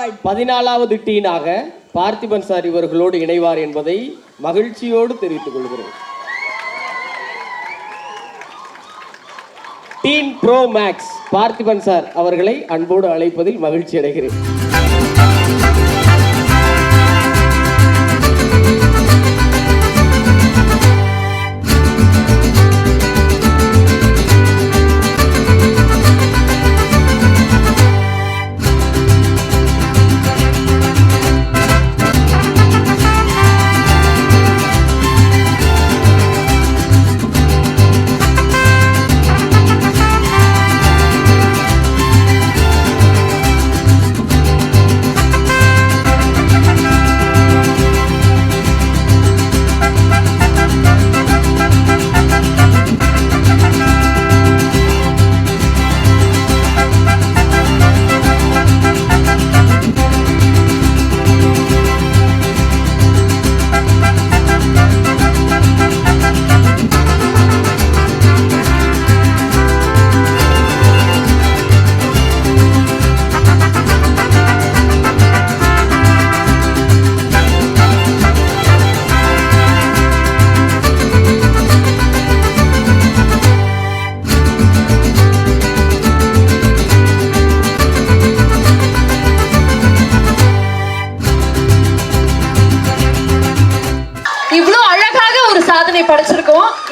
14வது டீனாக Parthiban sir இவர்களோடு இணைவார் என்பதை மகிழ்ச்சியோடு தெரிவித்துக் கொள்கிறேன். டீன் ப்ரோ மேக்ஸ் பார்த்திபன் சார் அவர்களை அன்போடு அழைப்பதில் மகிழ்ச்சி அடைகிறேன்.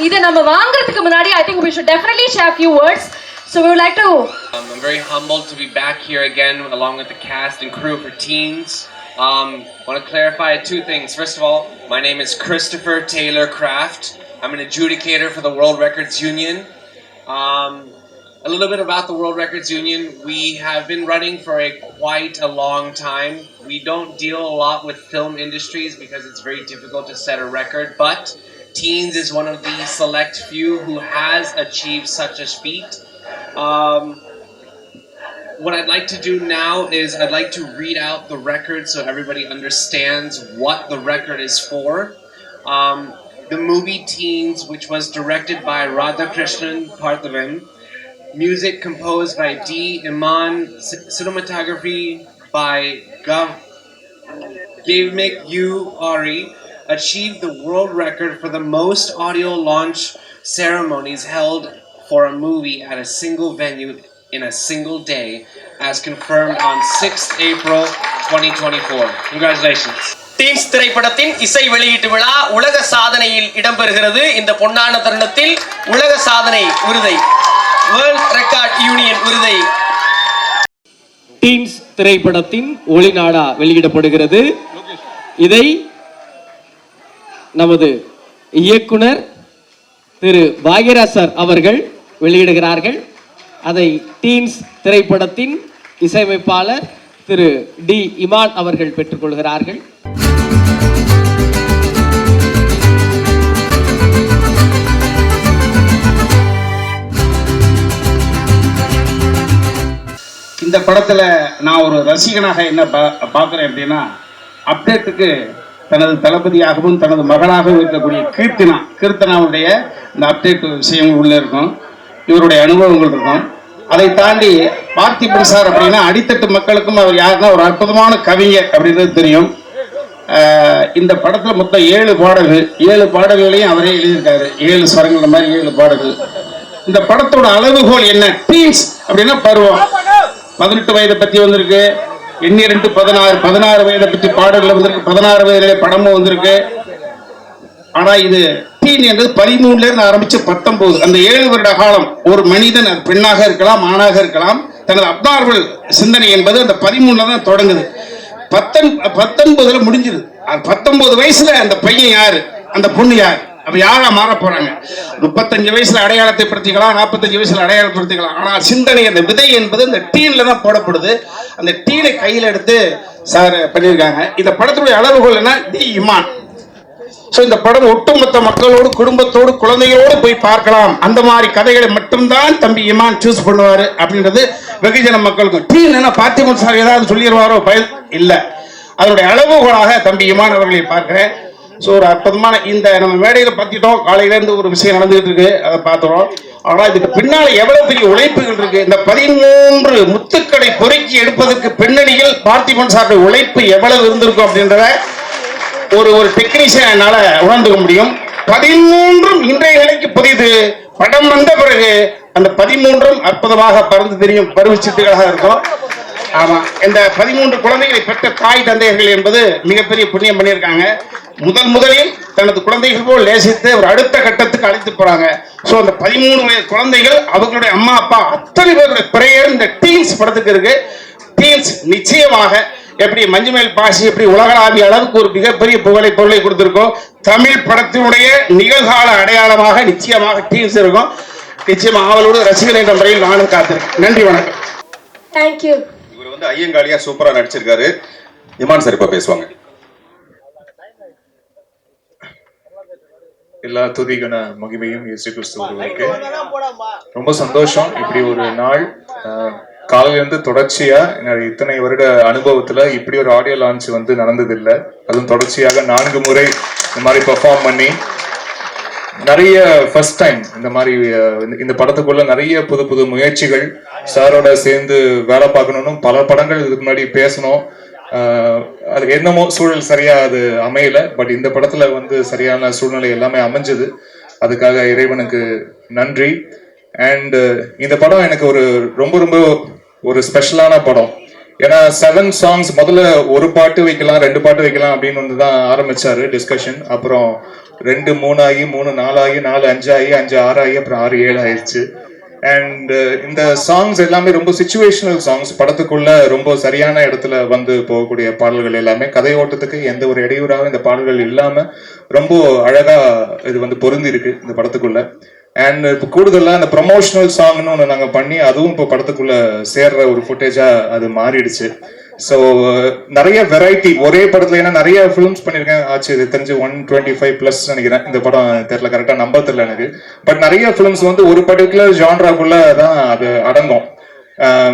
இதை நம்ம வாங்குறதுக்கு முன்னாடி I think we should definitely share a few words. So we would like to I'm very humbled to be back here again along with the cast and crew for Teens. Want to clarify two things. First of all, my name is Christopher Taylor Kraft. I'm an adjudicator for the World Records Union. A little bit about the World Records Union. We have been running for quite a long time. We don't deal a lot with film industries because it's very difficult to set a record, but Teens is one of the select few who has achieved such a feat. What I'd like to do now is I'd like to read out the record so everybody understands what the record is for. The movie Teens, which was directed by Radhakrishnan Parthavan, music composed by D. Iman, cinematography by Gavmik U. Ari, achieved the world record for the most audio launch ceremonies held for a movie at a single venue in a single day, as confirmed on 6th April 2024. Congratulations. Teens திரைப்படத்தின் இசை வெளியீட்டு விழா உலக சாதனையில் இடம்பெறுகிறது. இந்த பொன்னான தருணத்தில் உலக சாதனை விருதை, வேர்ல்ட் ரெக்கார்ட் யூனியன் விருதை டீன்ஸ் திரைப்படத்தின் ஒளிநாடா வெளியிடப்படுகிறது. இதை நமது இயக்குனர் திரு பாக்யராஜ் சார் அவர்கள் வெளியிடுகிறார்கள். அதை டீன்ஸ் திரைப்படத்தின் இசையமைப்பாளர் திரு டி இமான் அவர்கள் பெற்றுக்கொள்கிறார்கள். இந்த படத்துல நான் ஒரு ரசிகனாக என்ன பார்க்கிறேன் அப்படின்னா, அப்டேட்டுக்கு தனது தளபதியாகவும் தனது மகளாகவும் இருக்கக்கூடிய கீர்த்தனாவுடைய இந்த அப்டேட் விஷயங்கள் உள்ள இருக்கும், இவருடைய அனுபவங்கள் இருக்கும். அதை தாண்டி பார்த்திபன் சார் அப்படின்னா அடித்தட்டு மக்களுக்கும் அவர் யாருன்னா ஒரு அற்புதமான கவிஞர் அப்படின்றது தெரியும். இந்த படத்துல மொத்தம் 7 பாடல்கள், 7 பாடல்களையும் அவரே எழுதியிருக்காரு. 7 ஸ்வரங்கள் மாதிரி 7 பாடல்கள். இந்த படத்தோட அளவுகோல் என்ன? டீன்ஸ் அப்படின்னா பருவம். 18 வயதை பத்தி வந்திருக்கு, 2 16 வயதை பற்றி பாடல்கள் வந்திருக்கு, 16 வயதிலே படமும் வந்திருக்கு. ஆனா இது டீன் என்பது 13ல இருந்து ஆரம்பிச்சு 19, அந்த 7 வருட காலம் ஒரு மனிதன் பெண்ணாக இருக்கலாம் ஆணாக இருக்கலாம், தனது அப்நார்மல் சிந்தனை என்பது அந்த 13ல தான் தொடங்குது, 19ல முடிஞ்சுது. 19 வயசுல அந்த பையன் யாரு, அந்த பொண்ணு யாரு, அப்ப யாரா மாற போறாங்க? 35 வயசுல அடையாளத்தை படுத்திக்கலாம், 45 வயசுல அடையாளப்படுத்திக்கலாம். ஆனா சிந்தனை, அந்த விதை என்பது அந்த டீன்ல தான் போடப்படுது. அந்த டீனை கையில எடுத்து சார் பண்ணியிருக்காங்க. இந்த படத்துடைய அளவுகோல் என்ன? டி இமான். இந்த படம் ஒட்டுமொத்த மக்களோடு, குடும்பத்தோடு, குழந்தைகளோடு போய் பார்க்கலாம். அந்த மாதிரி கதைகளை மட்டும்தான் தம்பி இமான் சூஸ் பண்ணுவாரு அப்படின்றது வெகுஜன மக்களுக்கு. டீன் என்ன பார்த்திபன் சார் ஏதாவது சொல்லிடுவாரோ பயன் இல்லை. அதனுடைய அளவுகோலாக தம்பி இமான் அவர்களை பார்க்கிறேன். ஒரு அற்புதமான இந்த நம்ம மேடையில பார்த்துட்டோம். காலையில இருந்து ஒரு விஷயம் நடந்துகிட்டு இருக்கு, அதை பார்த்துறோம். ஆனா இதுக்கு பின்னால எவ்வளவு பெரிய உழைப்புகள் இருக்கு. இந்த 13 முத்துக்களை பொறுக்கி எடுப்பதற்கு பின்னணியில் பார்த்திபன் சாருடைய உழைப்பு எவ்வளவு இருந்திருக்கும் அப்படின்றத ஒரு டெக்னீஷியன் என்னால உணர்ந்துக்க முடியும். 13 இன்றைய நிலைக்கு புதிது. படம் வந்த பிறகு அந்த 13 அற்புதமாக பறந்து தெரியும் பருவச்சிட்டுகளாக இருக்கும். ஆமா, இந்த 13 குழந்தைகளை பெற்ற தாய் தந்தையர்கள் என்பது மிகப்பெரிய புண்ணியம் பண்ணியிருக்காங்க. முதலில் தனது குழந்தைகள் போல் நேசித்து ஒரு அடுத்த கட்டத்துக்கு அழைத்து போறாங்க. சோ அந்த 13 வயது குழந்தைகள் அவர்களுடைய அம்மா அப்பா அத்தனை பேருடைய பிரேயர் இந்த டீன்ஸ் படத்துக்கு இருக்கு. டீன்ஸ் நிச்சயமாக எப்படி மஞ்சுமேல் பாசி எப்படி உலகளாவிய அளவுக்கு ஒரு மிகப்பெரிய பொருளை கொடுத்திருக்கோம், தமிழ் படத்தினுடைய நிகழ்கால அடையாளமாக நிச்சயமாக டீன்ஸ் இருக்கும். நிச்சயமா அவளோடு ரசிகர்கள் என்ற முறையில் நானும் காத்திருக்கேன். நன்றி, வணக்கம். தேங்க்யூ. இவர் வந்து ஐயங்காளியா சூப்பரா நடிச்சிருக்காரு. இமான் சார் இப்ப பேசுவாங்க. எல்லா துதிகன மகிமையும் இயேசு கிறிஸ்து ஒருவருக்கு. ரொம்ப சந்தோஷம். இப்படி ஒரு நாள் காலையில இருந்து தொடர்ச்சியா என்னுடைய இத்தனை வருட அனுபவத்துல இப்படி ஒரு ஆடியோ லான்ச் வந்து நடந்ததில்லை. அதுவும் தொடர்ச்சியாக 4 முறை இந்த மாதிரி பெர்ஃபார்ம் பண்ணி நிறைய ஃபர்ஸ்ட் டைம் இந்த மாதிரி இந்த படத்துக்குள்ள நிறைய புது முயற்சிகள் சாரோட சேர்ந்து வேலை பார்க்கணும்னு பல படங்கள் இதுக்கு முன்னாடி பேசணும். அது என்னமோ சூழல் சரியா அது அமையல. பட் இந்த படத்துல வந்து சரியான சூழ்நிலை எல்லாமே அமைஞ்சது. அதுக்காக இறைவனுக்கு நன்றி. அண்ட் இந்த படம் எனக்கு ரொம்ப ஒரு ஸ்பெஷலான படம். ஏன்னா 7 சாங்ஸ் முதல்ல ஒரு பாட்டு வைக்கலாம் 2 பாட்டு வைக்கலாம் அப்படின்னு வந்து தான் ஆரம்பிச்சாரு டிஸ்கஷன். அப்புறம் 2 3 ஆகி 3 4 ஆகி 4 5 ஆகி 5 6 ஆகி அப்புறம் 6 7 ஆயிடுச்சு. அண்ட் இந்த சாங்ஸ் எல்லாமே ரொம்ப சிச்சுவேஷனல் சாங்ஸ். படத்துக்குள்ள ரொம்ப சரியான இடத்துல வந்து போகக்கூடிய பாடல்கள் எல்லாமே கதை ஓட்டத்துக்கு எந்த ஒரு இடையூறாகவும் இந்த பாடல்கள் இல்லாம ரொம்ப அழகா இது வந்து பொருந்தி இருக்கு இந்த படத்துக்குள்ள. அண்ட் இப்போ கூடுதலாக இந்த ப்ரொமோஷனல் சாங்னு ஒன்று நாங்கள் பண்ணி அதுவும் இப்போ படத்துக்குள்ள சேர்ற ஒரு ஃபுட்டேஜா அது மாறிடுச்சு. ஸோ நிறைய வெரைட்டி ஒரே படத்துல, ஏன்னா நிறைய ஃபிலிம்ஸ் பண்ணியிருக்கேன் ஆச்சு. இது தெரிஞ்சு 125+ நினைக்கிறேன். இந்த படம் தெரியல, கரெக்டாக நம்பர் தெரியல எனக்கு. பட் நிறைய ஃபிலிம்ஸ் வந்து ஒரு பர்டிகுலர் ஜான்ராக்குள்ள தான் அது அடங்கும்.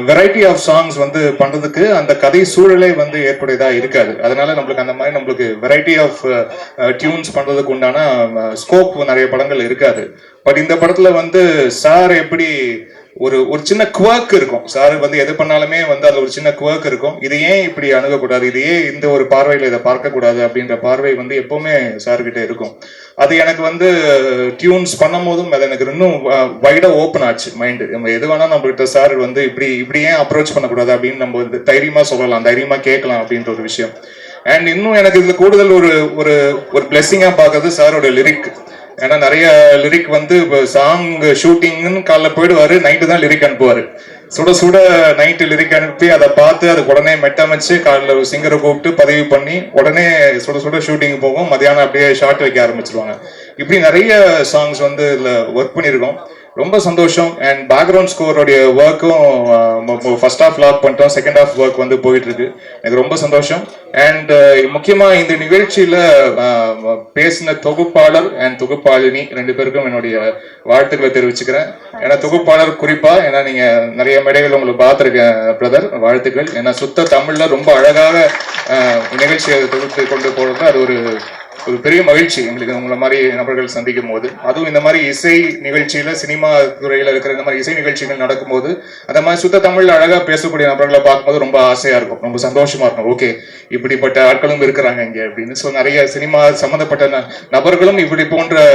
வெரைட்டி ஆஃப் சாங்ஸ் வந்து பண்றதுக்கு அந்த கதை சூழலே வந்து ஏற்புடையதா இருக்காது. அதனால நம்மளுக்கு வெரைட்டி ஆஃப் டியூன்ஸ் பண்றதுக்கு உண்டான ஸ்கோப் நிறைய படங்கள் இருக்காது. பட் இந்த படத்துல வந்து சார் எப்படி ஒரு சின்ன குவர்க் இருக்கும். சார் வந்து எது பண்ணாலுமே வந்து அதுல ஒரு சின்ன குவர்க் இருக்கும். இது ஏன் இப்படி அணுகக்கூடாது, இது ஏன் இந்த ஒரு பார்வையில இதை பார்க்க கூடாது அப்படின்ற பார்வை வந்து எப்பவுமே சார்கிட்ட இருக்கும். அது எனக்கு வந்து டியூன்ஸ் பண்ணும் போதும் அது எனக்கு இன்னும் வைடா ஓப்பன் ஆச்சு மைண்டு. நம்ம எது வேணா நம்மகிட்ட சார் வந்து இப்படி ஏன் அப்ரோச் பண்ணக்கூடாது அப்படின்னு நம்ம வந்து தைரியமா சொல்லலாம், தைரியமா கேட்கலாம் அப்படின்ற ஒரு விஷயம். அண்ட் இன்னும் எனக்கு இதுல கூடுதல் ஒரு பிளெஸிங்கா பார்க்கறது சாரோட லிரிக். ஏன்னா நிறைய லிரிக் வந்து சாங் ஷூட்டிங்னு காலைல போயிடுவாரு, நைட்டு தான் லிரிக் அனுப்புவாரு. சுட நைட்டு லிரிக் அனுப்பி அதை பார்த்து அதுக்கு உடனே மெட்டமைச்சு காலைல ஒரு சிங்கரை கூப்பிட்டு பதிவு பண்ணி உடனே சுட ஷூட்டிங் போகும். மதியானம் அப்படியே ஷார்ட் வைக்க ஆரம்பிச்சிருவாங்க. இப்படி நிறைய சாங்ஸ் வந்து இதுல ஒர்க் பண்ணியிருக்கோம். ரொம்ப சந்தோஷம். அண்ட் பேக்ரவுண்ட் ஸ்கோரோடைய ஒர்க்கும் ஃபர்ஸ்ட் ஹாஃப் லாக் பண்ணிட்டோம், செகண்ட் ஹாஃப் ஒர்க் வந்து போயிட்டு இருக்கு. எனக்கு ரொம்ப சந்தோஷம். அண்ட் முக்கியமா இந்த நிகழ்ச்சியில பேசின தொகுப்பாளர் அண்ட் தொகுப்பாளினி 2 பேருக்கும் என்னுடைய வாழ்த்துக்களை தெரிவிச்சுக்கிறேன். ஏன்னா தொகுப்பாளர் குறிப்பா, ஏன்னா நீங்க நிறைய மேடைகள் உங்களுக்கு பார்த்துருக்கேன் பிரதர், வாழ்த்துக்கள். ஏன்னா சுத்த தமிழ்ல ரொம்ப அழகாக நிகழ்ச்சியை தொகுத்து கொண்டு போறது அது ஒரு பெரிய மகிழ்ச்சி எங்களுக்கு உங்களை மாதிரி நபர்கள் சந்திக்கும் போது. அதுவும் இந்த மாதிரி இசை நிகழ்ச்சியில சினிமா துறையில இருக்கிற இந்த மாதிரி இசை நிகழ்ச்சிகள் நடக்கும்போது அந்த மாதிரி சுத்த தமிழ்ல அழகா பேசக்கூடிய நபர்களை பார்க்கும்போது ரொம்ப ஆசையா இருக்கும், ரொம்ப சந்தோஷமா இருக்கும். ஓகே, இப்படிப்பட்ட ஆட்களும் இருக்கிறாங்க இங்க அப்படின்னு. ஸோ நிறைய சினிமா சம்பந்தப்பட்ட நபர்களும் இப்படி போன்ற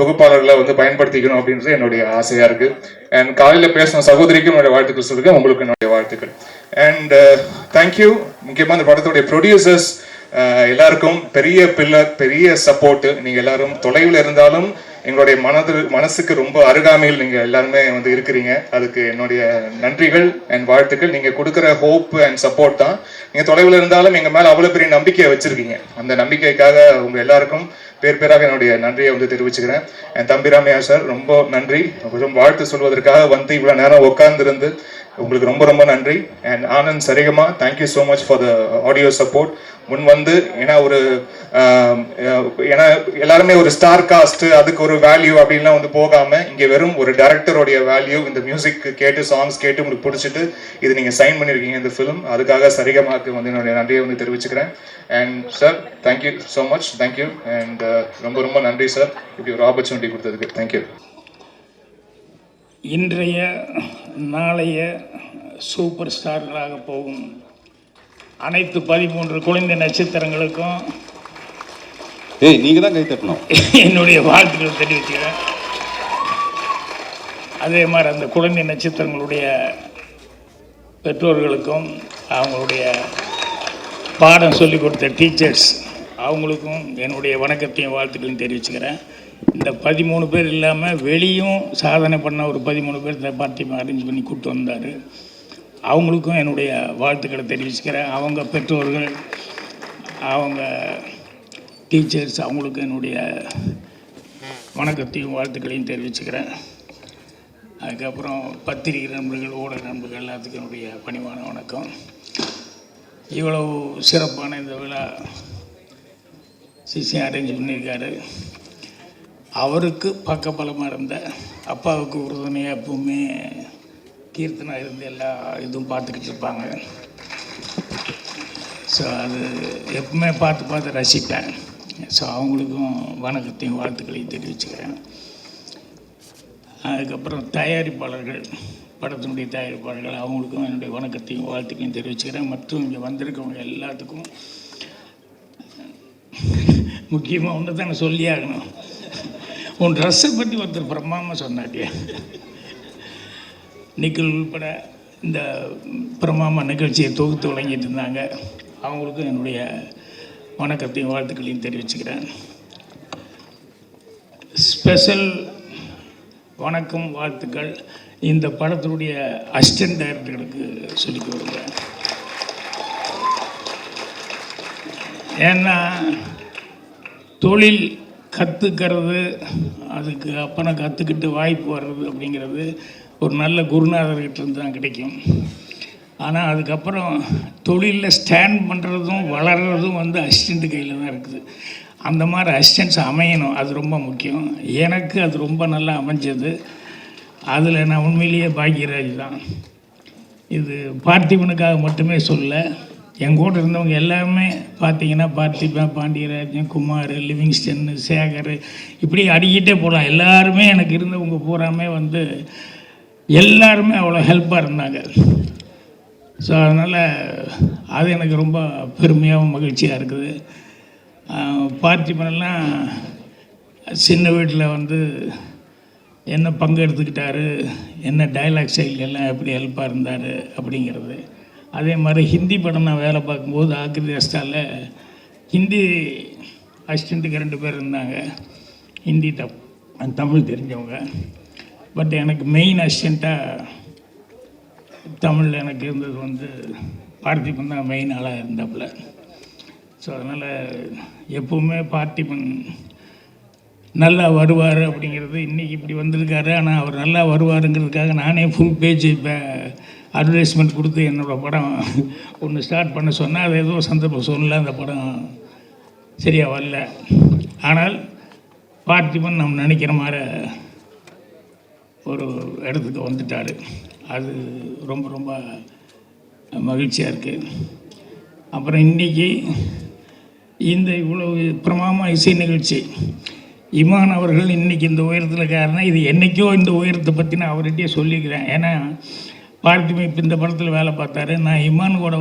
தொகுப்பாளர்களை வந்து பயன்படுத்திக்கணும் அப்படின்றது என்னுடைய ஆசையா இருக்கு. அண்ட் காலையில பேசின சகோதரிக்கும் என்னுடைய வாழ்த்துக்கள் சொல்லிருக்கேன், உங்களுக்கு என்னுடைய வாழ்த்துக்கள். And thank you. முக்கியமா இந்த படத்துடைய ப்ரொடியூசர்ஸ் எல்லாருக்கும் பெரிய பில்லர், பெரிய சப்போர்ட். நீங்க எல்லாரும் தொலைவில் இருந்தாலும் எங்களுடைய மனசுக்கு ரொம்ப அருகாமையில் நீங்க எல்லாருமே வந்து இருக்கிறீங்க. அதுக்கு என்னுடைய நன்றிகள் அண்ட் வாழ்த்துக்கள். நீங்க கொடுக்குற ஹோப் அண்ட் சப்போர்ட் தான். நீங்க தொலைவில் இருந்தாலும் எங்க மேல அவ்வளவு பெரிய நம்பிக்கையை வச்சிருக்கீங்க. அந்த நம்பிக்கைக்காக உங்க எல்லாருக்கும் பேராக என்னுடைய நன்றியை வந்து தெரிவிச்சுக்கிறேன். என் தம்பிராமையா சார் ரொம்ப நன்றி. கொஞ்சம் வாழ்த்து சொல்வதற்காக வந்து இவ்வளவு நேரம் உட்கார்ந்து உங்களுக்கு ரொம்ப நன்றி. And Anand Saregama, thank you so much for the audio support. முன் வந்து ஏன்னா எல்லாருமே ஒரு ஸ்டார் காஸ்ட் அதுக்கு ஒரு வேல்யூ அப்படின்லாம் வந்து போகாம இங்க வெறும் ஒரு டைரக்டருடைய வேல்யூ, இந்த மியூசிக் கேட்டு சாங்ஸ் கேட்டு உங்களுக்கு பிடிச்சிட்டு இது நீங்க சைன் பண்ணிருக்கீங்க இந்த ஃபிலிம். அதுக்காக சரிகமாக்கு வந்து என்னுடைய நன்றியை வந்து தெரிவிச்சுக்கிறேன். And sir thank you so much, thank you. And ரொம்ப நன்றி சார் இப்படி ஒரு ஆப்பர்ச்சுனிட்டி கொடுத்ததுக்கு. தேங்க்யூ. இன்றைய நாளைய சூப்பர் ஸ்டார்களாக போகும் அனைத்து 13 குழந்தை நட்சத்திரங்களுக்கும் நீங்க தான் கை தட்டணும். என்னுடைய வாழ்த்துக்கள் தெரிவிக்கிறேன். அதே மாதிரி அந்த குழந்தை நட்சத்திரங்களுடைய பெற்றோர்களுக்கும் அவங்களுடைய பாடம் சொல்லிக் கொடுத்த டீச்சர்ஸ் அவங்களுக்கும் என்னுடைய வணக்கத்தையும் வாழ்த்துக்களையும் தெரிவிச்சுக்கிறேன். இந்த 13 பேர் இல்லாமல் வெளியும் சாதனை பண்ண ஒரு 13 பேர் இந்த பார்ட்டி அரேஞ்ச் பண்ணி கூப்பிட்டு வந்தார். அவங்களுக்கும் என்னுடைய வாழ்த்துக்களை தெரிவிச்சுக்கிறேன். அவங்க பெற்றோர்கள், அவங்க டீச்சர்ஸ் அவங்களுக்கும் என்னுடைய வணக்கத்தையும் வாழ்த்துக்களையும் தெரிவிச்சுக்கிறேன். அதுக்கப்புறம் பத்திரிகை நண்பர்கள், ஊடக நண்பர்கள் எல்லாத்துக்கும் என்னுடைய பணிவான வணக்கம். இவ்வளவு சிறப்பான இந்த விழா சிசி அரேஞ்ச் பண்ணியிருக்காரு. அவருக்கு பக்கபலமாக இருந்த அப்பாவுக்கு உறுதுணையாக எப்பவுமே கீர்த்தனா இருந்து எல்லா இதுவும் பார்த்துக்கிட்டு இருப்பாங்க. ஸோ அது எப்பவுமே பார்த்து ரசிப்பேன். ஸோ அவங்களுக்கும் வணக்கத்தையும் வாழ்த்துக்களையும் தெரிவிச்சுக்கிறேன். அதுக்கப்புறம் தயாரிப்பாளர்கள், படத்தினுடைய தயாரிப்பாளர்கள் அவங்களுக்கும் என்னுடைய வணக்கத்தையும் வாழ்த்துக்களையும் தெரிவிச்சுக்கிறேன். மற்றும் இங்கே வந்திருக்கவங்க எல்லாத்துக்கும் முக்கியமாக ஒன்று தான் நான் சொல்லி ஆகணும். உன் ட்ரெஸ்ஸை பற்றி ஒருத்தர் பிரமாமல் சொன்னாட்டியா, நிக்கல் உள்பட இந்த பிரமாமா நிகழ்ச்சியை தொகுத்து வழங்கிட்டு இருந்தாங்க. அவங்களுக்கும் என்னுடைய வணக்கத்தையும் வாழ்த்துக்களையும் தெரிவிச்சுக்கிறேன். ஸ்பெஷல் வணக்கம் வாழ்த்துக்கள் இந்த படத்தினுடைய அசிஸ்டன்ட் டைரக்டர்களுக்கு சொல்லிக் கொடுக்குறேன். ஏன்னா தொழில் கற்றுக்கிறது, அதுக்கு அப்புறம் கற்றுக்கிட்டு வாய்ப்பு வர்றது அப்படிங்கிறது ஒரு நல்ல குருநாதர்கிட்ட இருந்து தான் கிடைக்கும். ஆனால் அதுக்கப்புறம் தொழிலில் ஸ்டாண்ட் பண்ணுறதும் வளர்கிறதும் அசிஸ்டண்ட் கையில் தான் இருக்குது. அந்த மாதிரி அசிஸ்டன்ட்ஸ் அமையணும், அது ரொம்ப முக்கியம். எனக்கு அது ரொம்ப நல்லா அமைஞ்சது. அதில் நான் உண்மையிலேயே பாக்கியராஜ் தான். இது பார்த்திபனுக்காக மட்டுமே சொல்ல, என் கூட இருந்தவங்க எல்லாமே பார்த்தீங்கன்னா பார்த்திபன், பாண்டியராஜன், குமார், லிவிங்ஸ்டன், சேகர், இப்படி அடிக்கிட்டே போகலாம். எல்லாருமே எனக்கு இருந்தவங்க பூராமே எல்லாருமே அவ்வளோ ஹெல்ப்பாக இருந்தாங்க. ஸோ அதனால் அது எனக்கு ரொம்ப பெருமையாகவும் மகிழ்ச்சியாக இருக்குது. பார்த்திபனெல்லாம் சின்ன வீட்டில் என்ன பங்கு எடுத்துக்கிட்டாரு, என்ன டைலாக் ஸ்டைல் எல்லாம் எப்படி ஹெல்ப்பாக இருந்தார் அப்படிங்கிறது. அதே மாதிரி ஹிந்தி படம் நான் வேலை பார்க்கும்போது ஆக்ரி அஸ்டாவில் ஹிந்தி அசிஸ்டண்ட்டுக்கு 2 பேர் இருந்தாங்க, ஹிந்தி தமிழ் தெரிஞ்சவங்க. பட் எனக்கு மெயின் அசிஸ்டண்ட்டாக தமிழில் எனக்கு இருந்தது பார்த்திபன் தான் மெயின் ஆளாக இருந்தாப்புல. ஸோ அதனால் எப்போவுமே பார்த்திபன் நல்லா வருவார் அப்படிங்கிறது, இன்றைக்கி இப்படி வந்திருக்காரு. ஆனால் அவர் நல்லா வருவாருங்கிறதுக்காக நானே ஃபுல் பேஜ் இப்போ அட்வர்டைஸ்மெண்ட் கொடுத்து என்னோடய படம் ஒன்று ஸ்டார்ட் பண்ண சொன்னால் அது ஏதோ சந்தர்ப்பம் சொல்லல, அந்த படம் சரியாக வரல. ஆனால் பார்த்திபன் நம்ம நினைக்கிற மாதிரி ஒரு இடத்துக்கு வந்துட்டார். அது ரொம்ப ரொம்ப மகிழ்ச்சியாக இருக்குது. அப்புறம் இன்றைக்கி இந்த இவ்வளவு பிரமாமா இசை நிகழ்ச்சி, இமான் அவர்கள் இன்றைக்கி இந்த உயரத்தில் காரணம். இது என்றைக்கோ இந்த உயரத்தை பற்றி நான் அவர்கிட்டயே சொல்லிக்கிறேன். ஏன்னா பார்த்திபன் இப்போ இந்த படத்தில் வேலை பார்த்தாரு. நான் இமான் கூட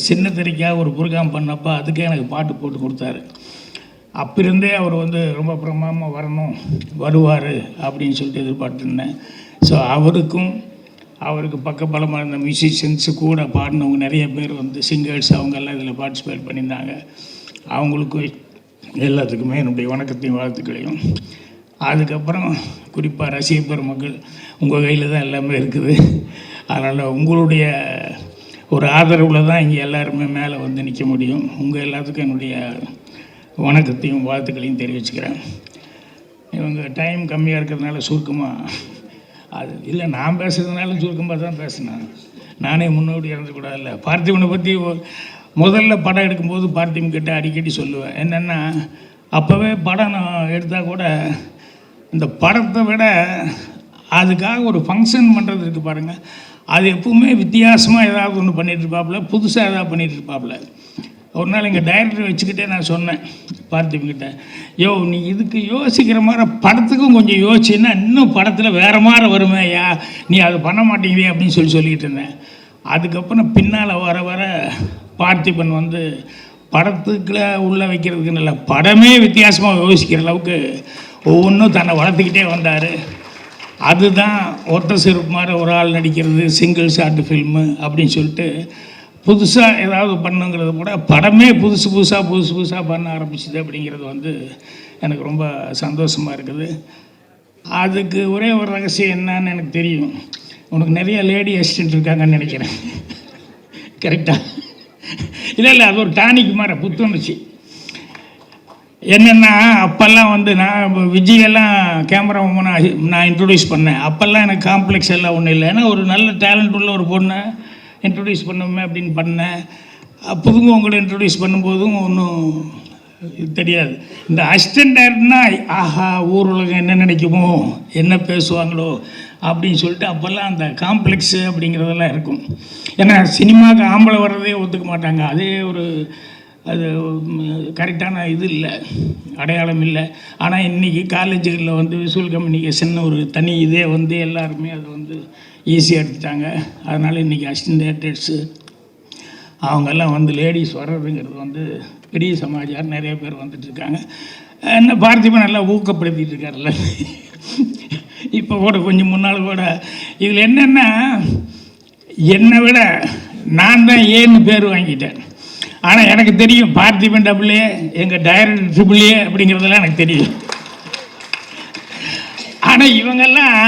சின்ன திரைக்காக ஒரு ப்ரோக்ராம் பண்ணப்போ அதுக்கே எனக்கு பாட்டு போட்டு கொடுத்தாரு. அப்பிருந்தே அவர் ரொம்ப பிரமாமா வரணும், வருவார் அப்படின்னு சொல்லிட்டு எதிர்பார்த்துருந்தேன். ஸோ அவருக்கு பக்கபலமாக இருந்த மியூசிஷியன்ஸு கூட பாடினவங்க நிறைய பேர் சிங்கர்ஸ் அவங்கெல்லாம் இதில் பார்ட்டிசிபேட் பண்ணியிருந்தாங்க. அவங்களுக்கும் எல்லாத்துக்குமே என்னுடைய வணக்கத்தையும் வாழ்த்துக்களையும். அதுக்கப்புறம் குறிப்பாக ரசிக பெருமக்கள், உங்கள் கையில் தான் எல்லாமே இருக்குது. அதனால் உங்களுடைய ஒரு ஆதரவில் தான் இங்கே எல்லாருமே மேலே நிற்க முடியும். உங்கள் எல்லாத்துக்கும் என்னுடைய வணக்கத்தையும் வாழ்த்துக்களையும் தெரிவிச்சுக்கிறேன். இவங்க டைம் கம்மியாக இருக்கிறதுனால சுருக்கமாக அது இல்லை, நான் பேசுகிறதுனால சுருக்கமாக தான் பேசினேன். நானே முன்னோடி இறந்துக்கூடாது. இல்லை, பார்த்திபனை பற்றி முதல்ல படம் எடுக்கும்போது பார்த்திபன் கிட்ட அடிக்கடி சொல்லுவேன். என்னென்னா அப்போவே படம் நான் எடுத்தால் கூட இந்த படத்தை விட அதுக்காக ஒரு ஃபங்க்ஷன் பண்ணுறது இருக்குது பாருங்கள், அது எப்பவுமே வித்தியாசமாக ஏதாவது ஒன்று பண்ணிகிட்டு இருப்பாப்புல, புதுசாக ஏதாவது பண்ணிகிட்டு இருப்பாப்புல. ஒரு நாள் எங்கள் டைரக்டர் வச்சுக்கிட்டே நான் சொன்னேன் பார்த்திபன்கிட்ட, யோ நீ இதுக்கு யோசிக்கிற மாதிரி படத்துக்கும் கொஞ்சம் யோசிச்சுன்னா இன்னும் படத்தில் வேறு மாதிரி வருமே, நீ அதை பண்ண மாட்டேங்கிறே அப்படின்னு சொல்லிக்கிட்டு இருந்தேன். அதுக்கப்புறம் பின்னால் வர வர பார்த்திபன் வந்து படத்துக்குள்ள உள்ளே வைக்கிறதுக்கு நல்ல படமே வித்தியாசமாக யோசிக்கிற அளவுக்கு ஒவ்வொன்றும் தன்னை வளர்த்துக்கிட்டே வந்தார். அதுதான் ஒற்றை செருப்பு மாதிரி ஒரு ஆள் நடிக்கிறது, சிங்கிள் ஷார்ட் ஃபில்மு அப்படின்னு சொல்லிட்டு புதுசாக ஏதாவது பண்ணுங்கிறது கூட படமே புதுசு புதுசாக பண்ண ஆரம்பிச்சிது அப்படிங்கிறது வந்து எனக்கு ரொம்ப சந்தோஷமாக இருக்குது. அதுக்கு ஒரே ஒரு ரகசியம் என்னன்னு எனக்கு தெரியும். உனக்கு நிறைய லேடி அசிஸ்டன்ட் இருக்காங்கன்னு நினைக்கிறேன். கரெக்டாக? இல்லை அது ஒரு டானிக் மாதிரி புத்துணர்ச்சி. என்னென்னா அப்போல்லாம் வந்து நான் விஜயெல்லாம் கேமரா நான் இன்ட்ரடியூஸ் பண்ணேன். அப்போல்லாம் எனக்கு காம்ப்ளெக்ஸ் எல்லாம் ஒன்றும் இல்லை. ஏன்னா ஒரு நல்ல டேலண்ட் உள்ள ஒரு பொண்ணை இன்ட்ரடியூஸ் பண்ணுமே அப்படின்னு பண்ணேன். புதுமுகங்களை இன்ட்ரடியூஸ் பண்ணும்போதும் ஒன்றும் தெரியாது. இந்த அசிஸ்டன்ட் டைரக்டர்னா ஆஹா ஊர் உலகம் என்ன நினைக்குமோ, என்ன பேசுவாங்களோ அப்படின்னு சொல்லிட்டு அப்போல்லாம் அந்த காம்ப்ளெக்ஸு அப்படிங்கிறதெல்லாம் இருக்கும். ஏன்னா சினிமாவுக்கு ஆம்பளை வர்றதே ஒத்துக்க மாட்டாங்க. அதே ஒரு அது கரெக்டான இது இல்லை, அடையாளம் இல்லை. ஆனால் இன்றைக்கி காலேஜுகளில் வந்து விஷுவல் கம்யூனிகேஷன் ஒரு தனி இதே வந்து எல்லாருமே அது வந்து ஈஸியாக எடுத்துட்டாங்க. அதனால் இன்றைக்கி அசிஸ்டன்ட் டைரக்டர்ஸு அவங்கெல்லாம் வந்து லேடிஸ் வர்றதுங்கிறது வந்து பெரிய சமாச்சாரம். நிறைய பேர் வந்துட்டுருக்காங்க. என்ன பார்த்திபன் நல்லா ஊக்கப்படுத்திட்டு இருக்காருல்ல. இப்போ கூட கொஞ்சம் முன்னால் கூட இதில் என்னென்னா என்னை விட நான் தான் ஏன்னு பேர் வாங்கிட்டேன். ஆனால் எனக்கு தெரியும் பார்த்திபன் டபுள்ஏ, எங்கள் டைரக்டர் ட்ரிபிள்ஏ அப்படிங்கிறதெல்லாம் எனக்கு தெரியும். ஆனால் இவங்கெல்லாம்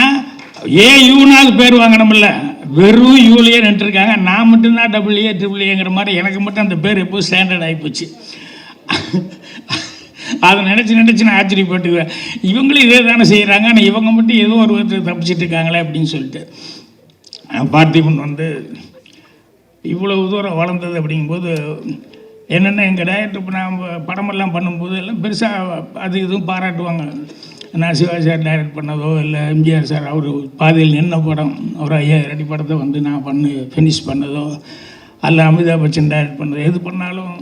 யூனாவது பேர் வாங்கணும்ல, வெறும் யூலேயே நின்றுருக்காங்க. நான் மட்டும்தான் டபுள்ஏ ட்ரிபிள்ஏங்கிற மாதிரி எனக்கு மட்டும் அந்த பேர் எப்போ ஸ்டாண்டர்ட் ஆகிப்போச்சு. அதை நினச்சி நான் ஆச்சரியப்பட்டுக்குவேன். இவங்களும் இதே தானே செய்கிறாங்க, ஆனால் இவங்க மட்டும் ஏதோ ஒரு விதத்தில் தப்பிச்சிட்டு இருக்காங்களே அப்படின்னு சொல்லிட்டு. பார்த்திபன் வந்து இவ்வளவு தூரம் வளர்ந்தது அப்படிங்கும்போது என்னென்னா எங்கள் டைரக்டர் இப்போ நான் படமெல்லாம் பண்ணும்போது எல்லாம் பெருசாக அது இதுவும் பாராட்டுவாங்க. நான் சிவா சார் டைரக்ட் பண்ணதோ இல்லை எம்ஜிஆர் சார் அவர் பாதியில் நின்ன படம் ஒரு 5000 அடி படத்தை வந்து நான் ஃபினிஷ் பண்ணதோ அல்ல அமிதாப் பச்சன் டைரக்ட் பண்ணதோ எது பண்ணாலும்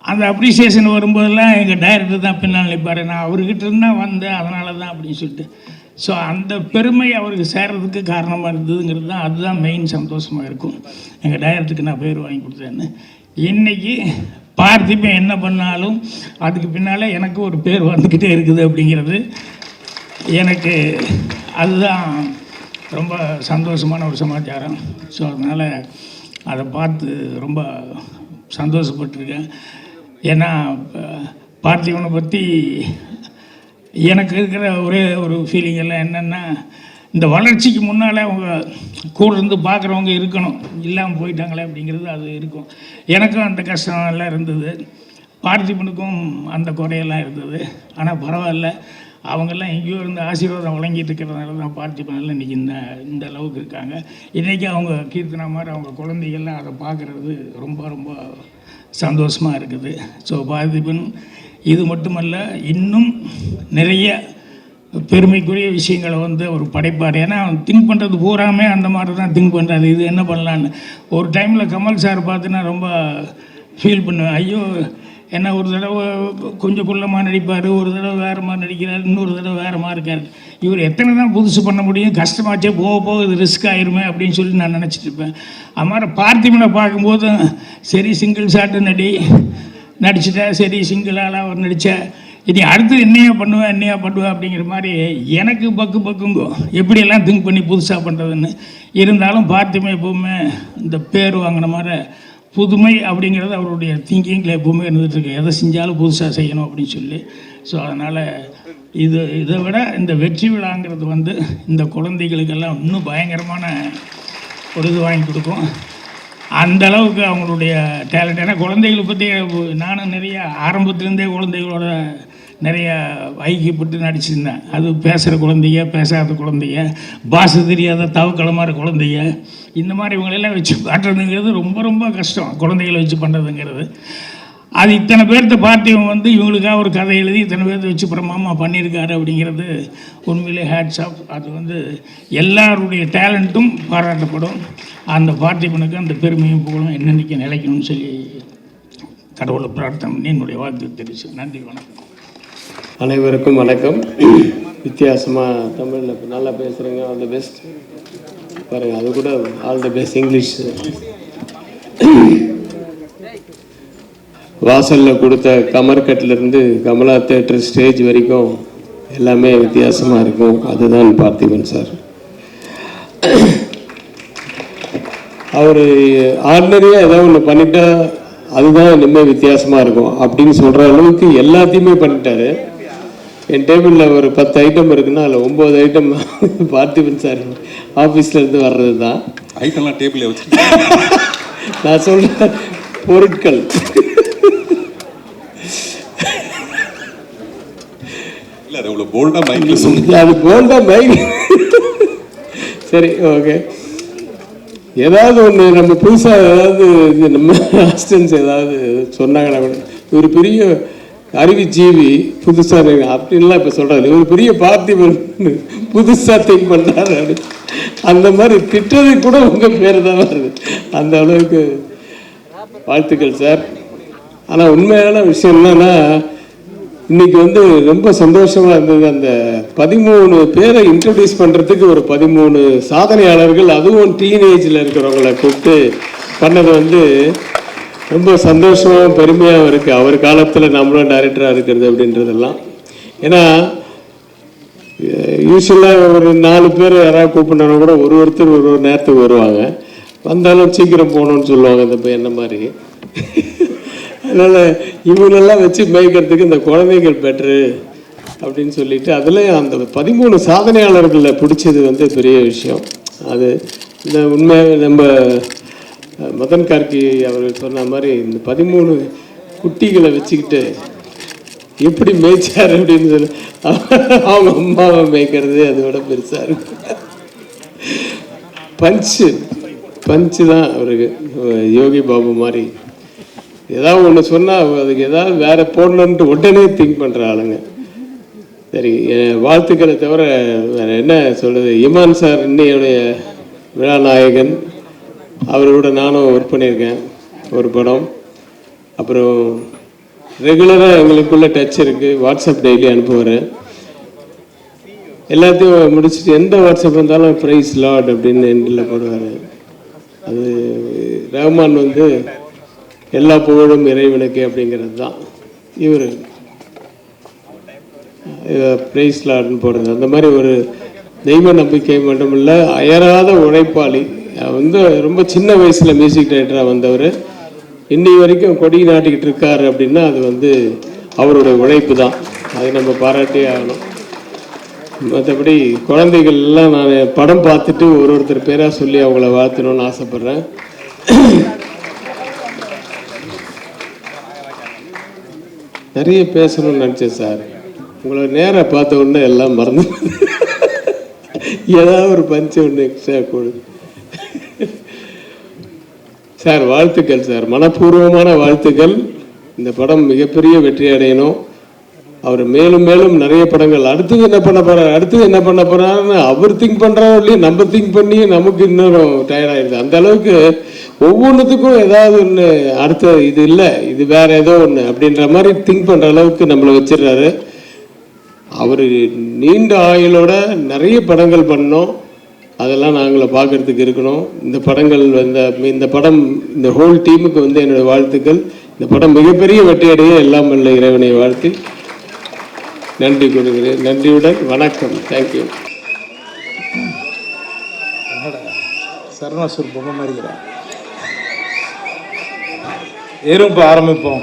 அந்த அப்ரிசியேஷன் வரும்போதெல்லாம் எங்கள் டைரக்டர் தான் பின்னால் நிற்பார். நான் அவர்கிட்ட இருந்தால் வந்தேன், அதனால தான் அப்படின்னு சொல்லிட்டு. ஸோ அந்த பெருமை அவருக்கு சேர்றதுக்கு காரணமாக இருந்ததுங்கிறது தான், அதுதான் மெயின் சந்தோஷமாக இருக்கும். எங்கள் டைரக்டருக்கு நான் பேர் வாங்கி கொடுத்தேன்னு. இன்றைக்கி பார்த்திபன் என்ன பண்ணாலும் அதுக்கு பின்னால் எனக்கு ஒரு பேர் வந்துக்கிட்டே இருக்குது அப்படிங்கிறது எனக்கு அதுதான் ரொம்ப சந்தோஷமான ஒரு சமாச்சாரம். ஸோ அதனால் அதை பார்த்து ரொம்ப சந்தோஷப்பட்டிருக்கேன். ஏன்னா பார்த்திபனை பற்றி எனக்கு இருக்கிற ஒரே ஒரு ஃபீலிங் எல்லாம் என்னென்னா, இந்த வளர்ச்சிக்கு முன்னால் அவங்க கூட இருந்து பார்க்குறவங்க இருக்கணும், இல்லாமல் போயிட்டாங்களே அப்படிங்கிறது அது இருக்கும். எனக்கும் அந்த கஷ்டம் எல்லாம் இருந்தது, பார்த்திபனுக்கும் அந்த குறையெல்லாம் இருந்தது. ஆனால் பரவாயில்ல, அவங்கெல்லாம் எங்கேயோ இருந்து ஆசீர்வாதம் வழங்கிட்டு இருக்கிறதுனால தான் பார்த்திபனெல்லாம் இன்றைக்கி இந்த அளவுக்கு இருக்காங்க. இன்றைக்கி அவங்க கீர்த்தனா மாதிரி அவங்க குழந்தைகள்லாம் அதை பார்க்குறது ரொம்ப ரொம்ப சந்தோஷமாக இருக்குது. ஸோ பார்த்திபன் இது மட்டுமல்ல, இன்னும் நிறைய பெருமைக்குரிய விஷயங்களை வந்து அவர் படைப்பார். ஏன்னா அவன் திங்க் பண்ணுறது பூராமே அந்த மாதிரி தான் திங்க் பண்ணுறாரு. இது என்ன பண்ணலான்னு ஒரு டைமில் கமல் சார் பார்த்து நான் ரொம்ப ஃபீல் பண்ணுவேன். ஐயோ என்ன ஒரு தடவை கொஞ்சம் குள்ளமாக நடிப்பார், ஒரு தடவை வேறு மாதிரி நடிக்கிறார், இன்னொரு தடவை வேறு மாதிரி இருக்கார். இவர் எத்தனை தான் புதுசு பண்ண முடியும், கஷ்டமாச்சே, போக இது ரிஸ்க் ஆயிருமே அப்படின்னு சொல்லி நான் நினச்சிட்டு இருப்பேன். அது மாதிரி பார்த்திபனை பார்க்கும்போது சரி சிங்கிள் ஷாட்டு நடிச்சிட்டேன், சரி சிங்கிளால் அவர் நடித்தேன், இனி அடுத்து என்னையா பண்ணுவேன் அப்படிங்கிற மாதிரி எனக்கு பக்குங்கோ எப்படியெல்லாம் திங்க் பண்ணி புதுசாக பண்ணுறதுன்னு. இருந்தாலும் பார்த்திபன் எப்போவுமே இந்த பேர் வாங்கின மாதிரி புதுமை அப்படிங்கிறது அவருடைய திங்கிங்கில் எப்போவுமே இருந்துகிட்ருக்கு. எதை செஞ்சாலும் புதுசாக செய்யணும் அப்படின்னு சொல்லி. ஸோ அதனால் இதை விட இந்த வெற்றி விழாங்கிறது வந்து இந்த குழந்தைகளுக்கெல்லாம் இன்னும் பயங்கரமான ஒரு இது வாங்கி கொடுக்கும். அந்த அளவுக்கு அவங்களுடைய டேலண்ட். ஏன்னா குழந்தைகளை பற்றி நானும் நிறைய ஆரம்பத்துலேருந்தே குழந்தைகளோட நிறைய ஐக்கியப்பட்டு நடிச்சிருந்தேன். அது பேசுகிற குழந்தைங்க, பேசாத குழந்தைங்க, பாஷை தெரியாத தவக்களமான குழந்தைங்க, இந்த மாதிரி இவங்களெல்லாம் வச்சு காட்டுறதுங்கிறது ரொம்ப ரொம்ப கஷ்டம். குழந்தைகளை வச்சு பண்ணுறதுங்கிறது அது இத்தனை பேர்த்த பார்த்திவன் வந்து இவங்களுக்காக ஒரு கதை எழுதி இத்தனை பேர்த்த வச்சு பிரமாமா பண்ணியிருக்காரு அப்படிங்கிறது உண்மையிலே ஹேட்ஸ் ஆஃப். அது வந்து எல்லாருடைய டேலண்ட்டும் பாராட்டப்படும். அந்த பார்த்திபனுக்கு அந்த பெருமையும் புகழும் என்னென்னைக்கு நிலைக்கணும்னு சொல்லி கடவுளை பிரார்த்தனை பண்ணி என்னுடைய வாழ்த்து தெரிவிச்சு நன்றி, வணக்கம். அனைவருக்கும் வணக்கம். வித்தியாசமாக தமிழில் நல்லா பேசுகிறீங்க, ஆல் தி பெஸ்ட். பாருங்கள், அது கூட ஆல் தி பெஸ்ட் இங்கிலீஷ். வாசலில் கொடுத்த கமர்கட்டிலேருந்து கமலா தேட்டர் ஸ்டேஜ் வரைக்கும் எல்லாமே வித்தியாசமாக இருக்கும். அதுதான் பார்த்திபன் சார். அவர் ஆர்டினரியாக ஏதோ ஒன்று பண்ணிட்டா அதுதான் இனிமேல் வித்தியாசமாக இருக்கும் அப்படின்னு சொல்கிற அளவுக்கு எல்லாத்தையுமே பண்ணிட்டாரு. என் டேபிளில் ஒரு 10 ஐட்டம் இருக்குன்னா அதில் 9 ஐட்டம் பார்த்திபன் சார் ஆஃபீஸ்லேருந்து வர்றது தான். ஐட்டம்லாம் டேபிளே வச்சு நான் சொல்கிறேன் பொருட்கள். இல்லை, அது அவ்வளோ போல்டாக மைக்கில் சொன்னீங்க. அது போல்டாக மைக். சரி, ஓகே. ஏதாவது ஒன்று நம்ம புதுசாக ஏதாவது நம்ம அசிஸ்டன்ஸ் ஏதாவது சொன்னாங்கன்னா கூட ஒரு பெரிய அறிவுஜீவி புதுசாக அப்படின்லாம் இப்போ சொல்கிறாரு. ஒரு பெரிய பார்த்திபன் புதுசாக திங்க் பண்ணுறாரு. அந்த மாதிரி திட்டது கூட உங்கள் பேர் தான் வருது. அந்த அளவுக்கு வாழ்த்துக்கள் சார். ஆனால் உண்மையான விஷயம் என்னன்னா, இன்னைக்கு ரொம்ப சந்தோஷமாக இருந்தது. அந்த 13 பேரை இன்ட்ரடியூஸ் பண்ணுறதுக்கு ஒரு 13 சாதனையாளர்கள், அதுவும் டீனேஜில் இருக்கிறவங்களை கூப்பிட்டு பண்ணது ரொம்ப சந்தோஷமாகவும் பெருமையாகவும் இருக்குது. அவர் காலத்தில் நம்மளும் டைரக்டராக இருக்கிறது அப்படின்றதெல்லாம். ஏன்னா யூஸ்வலாக ஒரு 4 பேர் யாராவது கூப்பிட்னா கூட ஒருத்தர் ஒரு நேரத்துக்கு வருவாங்க. வந்தாலும் சீக்கிரம் போகணுன்னு சொல்லுவாங்க இந்த என்ன மாதிரி. அதனால் இவங்களெல்லாம் வச்சு மேய்க்கிறதுக்கு இந்த குழந்தைகள் பெட்ரு அப்படின்னு சொல்லிட்டு அதில் அந்த 13 சாதனையாளர்களில் பிடிச்சது பெரிய விஷயம். அது இந்த உண்மையாக நம்ம மதன் கார்கி அவர்கள் சொன்ன மாதிரி இந்த 13 குட்டிகளை வச்சுக்கிட்டு எப்படி மேய்ச்சார் அப்படின்னு சொல்லி அவங்க அம்மாவை மேய்க்கிறது அதை விட பெருசாக இருக்கு. பஞ்சு தான் அவருக்கு. யோகி பாபு மாதிரி ஏதாவது ஒன்று சொன்னால் அதுக்கு ஏதாவது வேற போடணுன்ட்டு உடனே திங்க் பண்ணுற ஆளுங்க. சரி, வாழ்த்துக்களை தவிர வேறு என்ன சொல்கிறது. இமான் சார் இன்னையுடைய விழா நாயகன். அவரோட நானும் ஒர்க் பண்ணியிருக்கேன் ஒரு படம். அப்புறம் ரெகுலராக எங்களுக்குள்ள டச் இருக்குது. வாட்ஸ்அப் டெய்லி அனுப்புவார். எல்லாத்தையும் முடிச்சுட்டு எந்த வாட்ஸ்அப் இருந்தாலும் ப்ரைஸ் லார்ட் அப்படின்னு எண்டில் போடுவார். அது ரஹ்மான் எல்லா புகழும் இறைவனுக்கு அப்படிங்கிறது தான். இவர் ப்ரைஸ் லார்ட்னு போடுறது. அந்த மாதிரி ஒரு தெய்வ நம்பிக்கை மட்டுமில்லை, அயராத உழைப்பாளி. ரொம்ப சின்ன வயசில் மியூசிக் டைரக்டராக வந்தவர் இன்னி வரைக்கும் கொடி நாட்டிக்கிட்டு இருக்காரு அப்படின்னா அது அவருடைய உழைப்பு தான். அதை நம்ம பாராட்டியே ஆகணும். மற்றபடி குழந்தைகள் எல்லாம் நான் படம் பார்த்துட்டு ஒருத்தர் பேராக சொல்லி அவங்கள வாழ்த்தணும்னு ஆசைப்பட்றேன். நிறைய பேசணும்னு நினச்சேன் சார். உங்களை நேராக பார்த்த உடனே எல்லாம் மறந்து ஏதாவது ஒரு பஞ்சு ஒன்று எக்ஸ்ட்ரா கொடு சார். வாழ்த்துக்கள் சார், மனப்பூர்வமான வாழ்த்துக்கள். இந்த படம் மிகப்பெரிய வெற்றி அடையணும். அவர் மேலும் மேலும் நிறைய படங்கள் அடுத்தது என்ன பண்ண போறாருன்னு அவர் திங்க் பண்றாரோ இல்லையே, நம்ம திங்க் பண்ணி நமக்கு இன்னும் டயர்டாயிடுது. அந்த அளவுக்கு ஒவ்வொன்றுத்துக்கும் ஏதாவது ஒன்று அடுத்த இது இல்லை, இது வேற ஏதோ ஒன்று அப்படின்ற மாதிரி திங்க் பண்ற அளவுக்கு நம்மளை வச்சிடுறாரு. அவர் நீண்ட ஆயுளோட நிறைய படங்கள் பண்ணோம். அதெல்லாம் நாங்களை பார்க்கறதுக்கு இருக்கணும். இந்த படங்கள் இந்த படம் இந்த ஹோல் டீமுக்கு என்னுடைய வாழ்த்துக்கள். இந்த படம் மிகப்பெரிய வெற்றியடைய எல்லாம் வல்ல இறைவனை வாழ்த்தி நன்றி கொடுக்கிறேன். நன்றியுடன் வணக்கம். தேங்க்யூ. சரணாசூர் பொம்மை மாதிரிக்கிறேன். இப்போ ஆரம்பிப்போம்.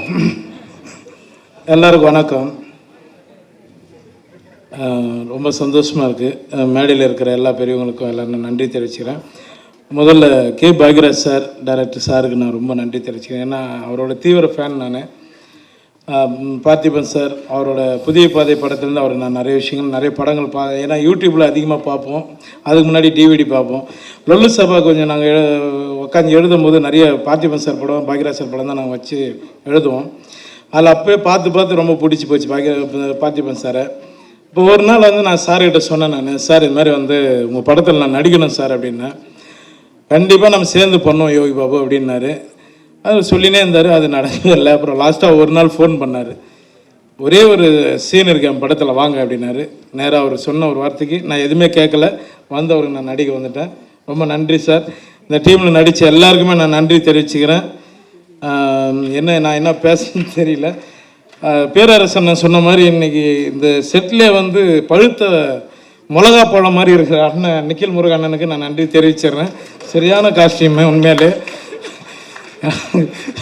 எல்லாருக்கும் வணக்கம். ரொம்ப சந்தோஷமாக இருக்குது. மேடையில் இருக்கிற எல்லா பெரியவங்களுக்கும் எல்லாரும் நன்றி தெரிவிச்சுக்கிறேன். முதல்ல கே பாக்யராஜ் சார், டைரக்டர் சாருக்கு நான் ரொம்ப நன்றி தெரிவிச்சுக்கிறேன். ஏன்னா அவரோட தீவிர ஃபேன் நான். பார்த்திபன் சார் அவரோட புதிய பாதை படத்துலேருந்து அவர் நான் நிறைய விஷயங்கள் நிறைய படங்கள் ஏன்னா யூடியூப்பில் அதிகமாக பார்ப்போம். அதுக்கு முன்னாடி டிவிடி பார்ப்போம். லொல்லு சபா கொஞ்சம் நாங்கள் உட்காந்து எழுதும் போது நிறைய பார்த்திபன் சார் படம் பாக்யராஜ் சார் படம் தான் நாங்கள் வச்சு எழுதுவோம். அதில் அப்போயே பார்த்து ரொம்ப பிடிச்சி போச்சு பார்த்திபன் சாரை. இப்போ ஒரு நாள் நான் சார்கிட்ட சொன்னேன், நான் சார் இது மாதிரி உங்கள் படத்தில் நான் நடிக்கணும் சார் அப்படின்னேன். கண்டிப்பாக நம்ம சேர்ந்து பண்ணோம் யோகி பாபு அப்படின்னாரு. அது சொல்லினே இருந்தார், அது நடக்கவே இல்லை. அப்புறம் லாஸ்ட்டாக ஒரு நாள் ஃபோன் பண்ணார், ஒரே ஒரு சீன் இருக்கு என் படத்தில் வாங்க அப்படின்னாரு. நேராக அவர் சொன்ன ஒரு வார்த்தைக்கு நான் எதுவுமே கேட்கல, வந்து அவருக்கு நான் நடிக்க வந்துட்டேன். ரொம்ப நன்றி சார். இந்த டீமில் நடித்த எல்லாருக்குமே நான் நன்றி தெரிவிச்சுக்கிறேன். நான் என்ன பேசணும்னு தெரியல. பேரரசன் சொன்ன மாதிரி இன்றைக்கி இந்த செட்டில் வந்து பழுத்த மிளகா பழம் மாதிரி இருக்கிற அண்ணன் நிக்கில் முருகன் அண்ணனுக்கு நான் நன்றி தெரிவிச்சிடுறேன். சரியான காஸ்டியூமு உண்மையிலே.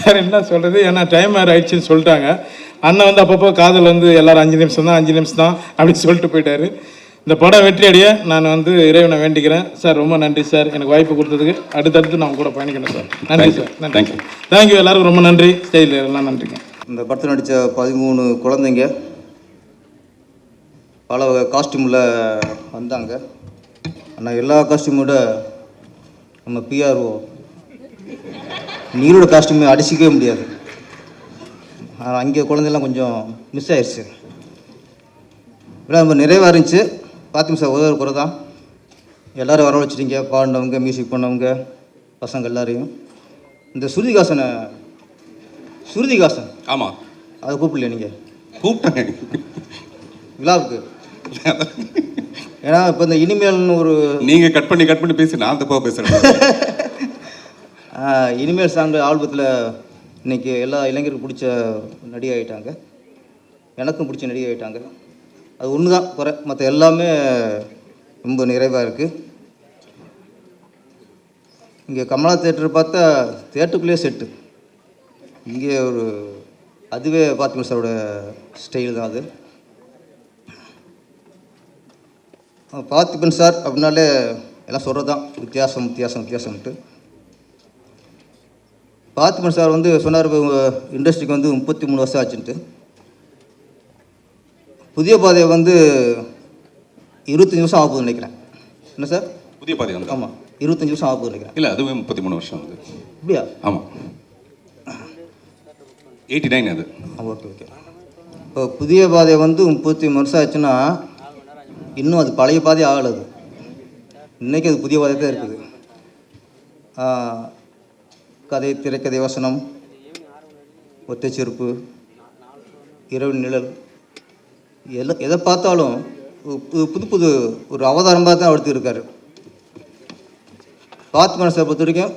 வேறு என்ன சொல்கிறது, ஏன்னா டைம் வேறு ஆயிடுச்சுன்னு சொல்லிட்டாங்க. அண்ணன் வந்து அப்பப்போ காதல் வந்து எல்லோரும் 5 நிமிஷம் தான் அப்படின்னு சொல்லிட்டு போயிட்டார். இந்த படம் வெற்றி அடைய நான் வந்து இறைவனை வேண்டிக்கிறேன். சார் ரொம்ப நன்றி சார், எனக்கு வாய்ப்பு கொடுத்ததுக்கு. அடுத்தடுத்து நான் கூட பயணிக்கணும் சார். நன்றி சார். நன்றி. தேங்க்யூ. எல்லாருக்கும் ரொம்ப நன்றி. ஸ்டைலில் எல்லாம் நன்றிங்க. இந்த படத்தில் நடித்த 13 குழந்தைங்க பல வகை காஸ்டியூமில் வந்தாங்க. ஆனால் எல்லா காஸ்டியூமோட நம்ம பிஆர்ஓ நீரோட காஸ்டியூமை அடிச்சிக்கவே முடியாது. அங்கே குழந்தைலாம் கொஞ்சம் மிஸ் ஆயிடுச்சு. விழா ரொம்ப நிறைவாக இருந்துச்சு. பார்த்திங்க சார், உதவி குறை தான். எல்லோரும் வரவழைச்சிட்டிங்க, பாடினவங்க, மியூசிக் பண்ணவங்க, பசங்க எல்லாரையும். இந்த சுருதிகாசன் ஆமாம், அதை கூப்பிடலையே நீங்கள்? கூப்பிட்டேன் விழாவுக்கு. ஏன்னா இப்போ இந்த இனிமேல்னு ஒரு நீங்கள் கட் பண்ணி பேசி நான் தப்பாக பேசுகிறேன். இனிமேல் சாங் ஆல்பத்தில் இன்றைக்கி எல்லா இளைஞருக்கும் பிடிச்ச நடிகை ஆகிட்டாங்க, எனக்கும் பிடிச்ச நடிகை ஆகிட்டாங்க. அது ஒன்று தான் குறை, மற்ற எல்லாமே ரொம்ப நிறைவாக இருக்குது. இங்கே கமலா தேட்டர் பார்த்தா தேட்டருக்குள்ளேயே செட்டு. இங்கே ஒரு அதுவே பார்த்திபன் சாரோட ஸ்டைல் தான் அது. பார்த்திபன் சார் அப்படின்னாலே எல்லாம் சொல்கிறது தான் வித்தியாசம்ட்டு. பார்த்திபன் சார் வந்து சொன்னார், இண்டஸ்ட்ரிக்கு வந்து 33 வருஷம் ஆச்சுன்ட்டு. புதிய பாதையை வந்து 25 வருஷம் ஆகுதுன்னு நினைக்கிறேன். என்ன சார்? புதிய பாதை வந்து ஆமாம், 25 வருஷம் ஆகுதுன்னு நினைக்கிறேன். இல்லை, அதுவே 33 வருஷம் வந்து. அப்படியா? ஆமாம், 89 அது. ஓகே. இப்போ புதிய பாதையை வந்து 33 வருஷம் ஆச்சுன்னா இன்னும் அது பழைய பாதையே ஆகலது. இன்றைக்கி அது புதிய பாதை தான் இருக்குது. கதை, திரைக்கதை, வசனம், ஒத்தை செருப்பு, இரவு நிழல், எதை பார்த்தாலும் புது ஒரு அவதாரமாக தான் எடுத்துருக்காரு. பார்த்திபன் சார் பொறுத்த வரைக்கும்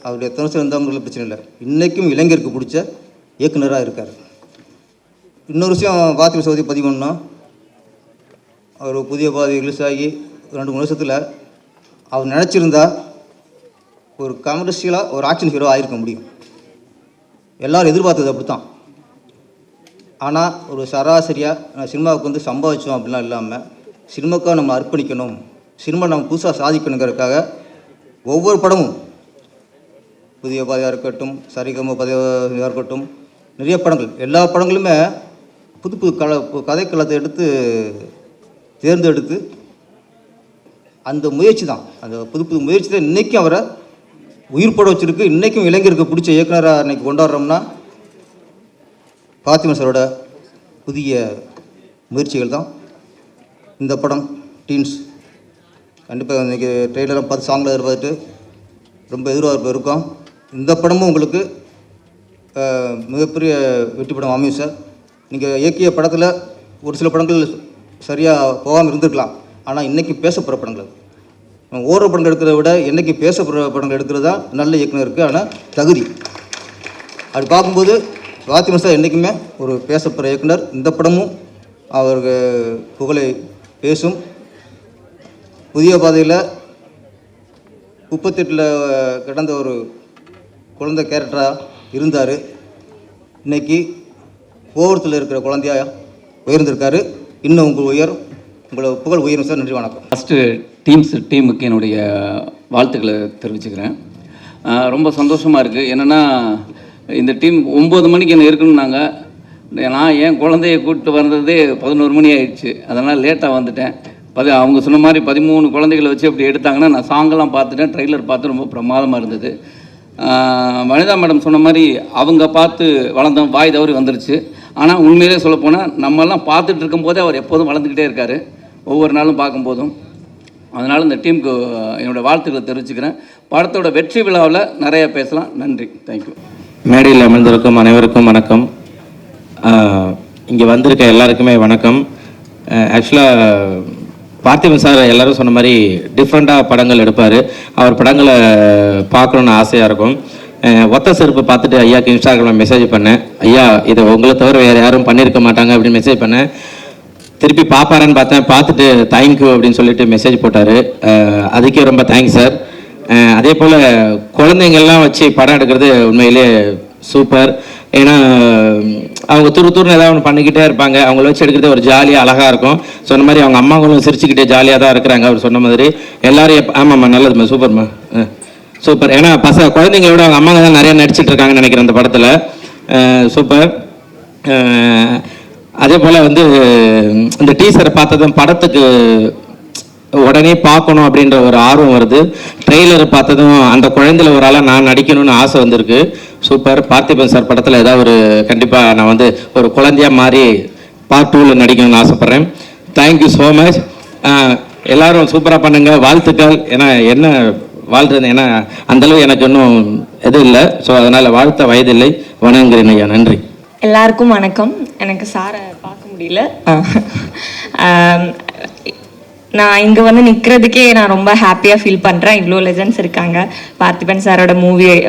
அவருடைய எத்தனை வருஷம் இருந்தவங்களுக்கு பிரச்சனை இல்லை, இன்றைக்கும் இளைஞருக்கு பிடிச்ச இயக்குனராக இருக்கார். இன்னொரு விஷயம் பார்த்திபன் சார் பதிவு பண்ணோம். அவர் புதிய பாதை ரிலீஸ் ஆகி 2-3 வருஷத்தில் அவர் நினச்சிருந்தா ஒரு கமர்ஷியலாக ஒரு ஆக்ஷன் ஹீரோ ஆகிருக்க முடியும். எல்லோரும் எதிர்பார்த்தது அப்படி தான். ஆனால் ஒரு சராசரியாக சினிமாவுக்கு வந்து சம்பாதிச்சோம் அப்படிலாம் இல்லாமல் சினிமாவுக்காக நம்ம அர்ப்பணிக்கணும், சினிமா நம்ம புதுசாக சாதிக்கணுங்கிறதுக்காக ஒவ்வொரு படமும் புதிய பாதையாக இருக்கட்டும், சரிகம பாதையாக இருக்கட்டும், நிறைய படங்கள், எல்லா படங்களுமே புது கதைக்களத்தை எடுத்து தேர்ந்தெடுத்து அந்த முயற்சி தான், அந்த புது முயற்சி தான் இன்றைக்கும் அவரை உயிர்ப்பட வச்சுருக்கு. இன்றைக்கும் இளைஞருக்கு பிடிச்ச இயக்குனராக இன்றைக்கி கொண்டாடுறோம்னா பார்த்திபன் சாரோட புதிய முயற்சிகள் தான். இந்த படம் டீன்ஸ் கண்டிப்பாக இன்றைக்கி ட்ரெய்லரை பார்த்து சாங்கில் எதிர்பார்த்துட்டு ரொம்ப எதிர்பார்ப்பு இருக்கும். இந்த படமும் உங்களுக்கு மிகப்பெரிய வெற்றி படம் அமையும் சார். நீங்கள் இயக்கிய படத்தில் ஒரு சில படங்கள் சரியாக போகாமல் இருந்திருக்கலாம், ஆனால் இன்றைக்கி பேசப்படுற படங்கள், ஓடுற படங்கள் எடுக்கிறத விட இன்றைக்கி பேசப்படுற படங்கள் எடுக்கிறது தான் நல்ல இயக்குனருக்கு ஆனால் தகுதி. அப்படி பார்க்கும்போது பார்த்திபன் சார் என்றைக்குமே ஒரு பேசப்படுற இயக்குனர். இந்த படமும் அவருக்கு புகழை பேசும். புதிய பாதையில் 38 கிடந்த ஒரு குழந்தை கேரக்டராக இருந்தார். இன்றைக்கி கோவத்தில் இருக்கிற குழந்தையாக உயர்ந்திருக்காரு. இன்னும் உங்களோட புகழ் உயரும் சார். நன்றி, வணக்கம். ஃபஸ்ட்டு டீமுக்கு என்னுடைய வாழ்த்துக்களை தெரிவிச்சுக்கிறேன். ரொம்ப சந்தோஷமாக இருக்குது. என்னென்னா இந்த டீம் 9 மணிக்கு என்ன இருக்கணும்னாங்க. நான் என் குழந்தைய கூப்பிட்டு வந்ததே 11 மணி ஆயிடுச்சு. அதனால் லேட்டாக வந்துட்டேன். அவங்க சொன்ன மாதிரி 13 குழந்தைகளை வச்சு அப்படி எடுத்தாங்கன்னா நான் சாங்கெல்லாம் பார்த்துட்டேன், ட்ரெய்லர் பார்த்து ரொம்ப பிரமாதமாக இருந்தது. வனிதா மேடம் சொன்ன மாதிரி அவங்க பார்த்து வளர்ந்தோம், வாய் தவறி வந்துருச்சு. ஆனால் உண்மையிலே சொல்லப்போனால் நம்மெல்லாம் பார்த்துட்டு இருக்கும்போதே அவர் எப்போதும் வளர்ந்துக்கிட்டே இருக்கார், ஒவ்வொரு நாளும் பார்க்கும்போதும். அதனால் இந்த டீமுக்கு என்னோடய வாழ்த்துக்களை தெரிவிச்சுக்கிறேன். படத்தோட வெற்றி விழாவில் நிறைய பேசலாம். நன்றி, தேங்க்யூ. மேடையில் அமர்ந்திருக்கும் அனைவருக்கும் வணக்கம். இங்கே வந்திருக்க எல்லாருக்குமே வணக்கம். ஆக்சுவலாக பார்த்திபன் சார் எல்லாரும் சொன்ன மாதிரி டிஃப்ரெண்ட்டாக படங்கள் எடுப்பார். அவர் படங்களை பார்க்கணுன்னு ஆசையாக இருக்கும். ஒத்த செருப்பு பார்த்துட்டு ஐயாவுக்கு இன்ஸ்டாகிராமில் மெசேஜ் பண்ணேன். ஐயா இதை உங்களை தவிர வேறு யாரும் பண்ணியிருக்க மாட்டாங்க அப்படின்னு மெசேஜ் பண்ணேன். திருப்பி பார்ப்பாரான்னு பார்த்தேன். பார்த்துட்டு தேங்க்யூ அப்படின்னு சொல்லிட்டு மெசேஜ் போட்டார். அதுக்கே ரொம்ப தேங்க்ஸ் சார். அதே போல் குழந்தைங்கள்லாம் வச்சு படம் எடுக்கிறது உண்மையிலே சூப்பர். ஏன்னா அவங்க துருன்னு ஏதாவது ஒன்று பண்ணிக்கிட்டே இருப்பாங்க. அவங்கள வச்சு எடுக்கிறது ஒரு ஜாலியாக அழகாக இருக்கும். சொன்ன மாதிரி அவங்க அம்மாங்களும் சிரிச்சுக்கிட்டே ஜாலியாக தான் இருக்கிறாங்க. அவர் சொன்ன மாதிரி எல்லாரும் ஆமாம்மா நல்லதும்மா சூப்பர்மா சூப்பர். ஏன்னா குழந்தைங்களோட அவங்க அம்மாங்க தான் நிறையா நடிச்சிட்டு இருக்காங்கன்னு நினைக்கிறேன் அந்த படத்தில். சூப்பர். அதே போல் வந்து இந்த டீசரை பார்த்ததும் படத்துக்கு உடனே பார்க்கணும் அப்படின்ற ஒரு ஆர்வம் வருது. ட்ரெய்லரை பார்த்ததும் அந்த குழந்தையில ஒரு ஆளாக நான் நடிக்கணும்னு ஆசை வந்திருக்கு. சூப்பர். பார்த்திபன் சார் படத்தில் ஏதாவது ஒரு கண்டிப்பாக நான் வந்து ஒரு குழந்தையாக மாறி பார்ட் 2ல் நடிக்கணும்னு ஆசைப்பட்றேன். Thank you so much. எல்லோரும் சூப்பராக பண்ணுங்கள். வாழ்த்துக்கள். ஏன்னா என்ன வாழ்றது, ஏன்னா அந்தளவு எனக்கு இன்னும் எதுவும் இல்லை. ஸோ அதனால் வாழ்த்த வயதில்லை. வணங்குகிறேன் ஐயா. நன்றி. எல்லாருக்கும் வணக்கம். எனக்கு சாரை பார்க்க முடியல. நான் இங்கே வந்து நிற்கிறதுக்கே நான் ரொம்ப ஹாப்பியாக ஃபீல் பண்ணுறேன். இவ்வளோ லெஜண்ட்ஸ் இருக்காங்க. பார்த்திபன் சாரோட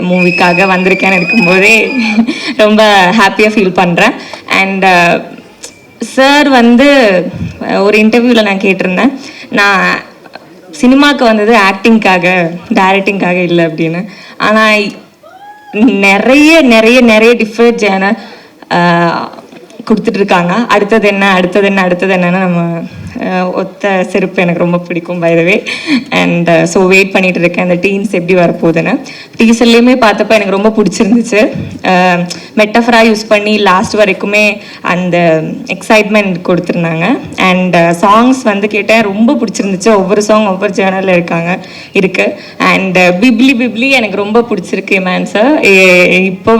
மூவிக்காக வந்திருக்கேன்னு இருக்கும்போதே ரொம்ப ஹாப்பியாக ஃபீல் பண்ணுறேன். அண்ட் சார் வந்து ஒரு இன்டர்வியூவில் நான் கேட்டிருந்தேன், நான் சினிமாவுக்கு வந்தது ஆக்டிங்காக டைரக்டிங்காக இல்லை அப்படின்னு. ஆனால் நிறைய நிறைய நிறைய டிஃப்ரெண்ட் ஜேனர் கொடுத்துட்ருக்காங்க. அடுத்தது என்னன்னு நம்ம ஒத்த செருப்பு எனக்கு ரொம்ப பிடிக்கும் by the way. And so wait பண்ணிட்டு இருக்கேன் அந்த டீன்ஸ் எப்படி வரப்போகுதுன்னு. டீசர்லேயுமே பார்த்தப்ப எனக்கு ரொம்ப பிடிச்சிருந்துச்சு. மெட்டஃபராக யூஸ் பண்ணி லாஸ்ட் வரைக்குமே அந்த எக்ஸைட்மெண்ட் கொடுத்துருந்தாங்க. அண்ட் சாங்ஸ் வந்து கேட்டேன், ரொம்ப பிடிச்சிருந்துச்சு. ஒவ்வொரு சாங் ஒவ்வொரு சேனலில் இருக்குது. அண்ட் பிப்ளி எனக்கு ரொம்ப பிடிச்சிருக்கு மேன் சார். இப்போ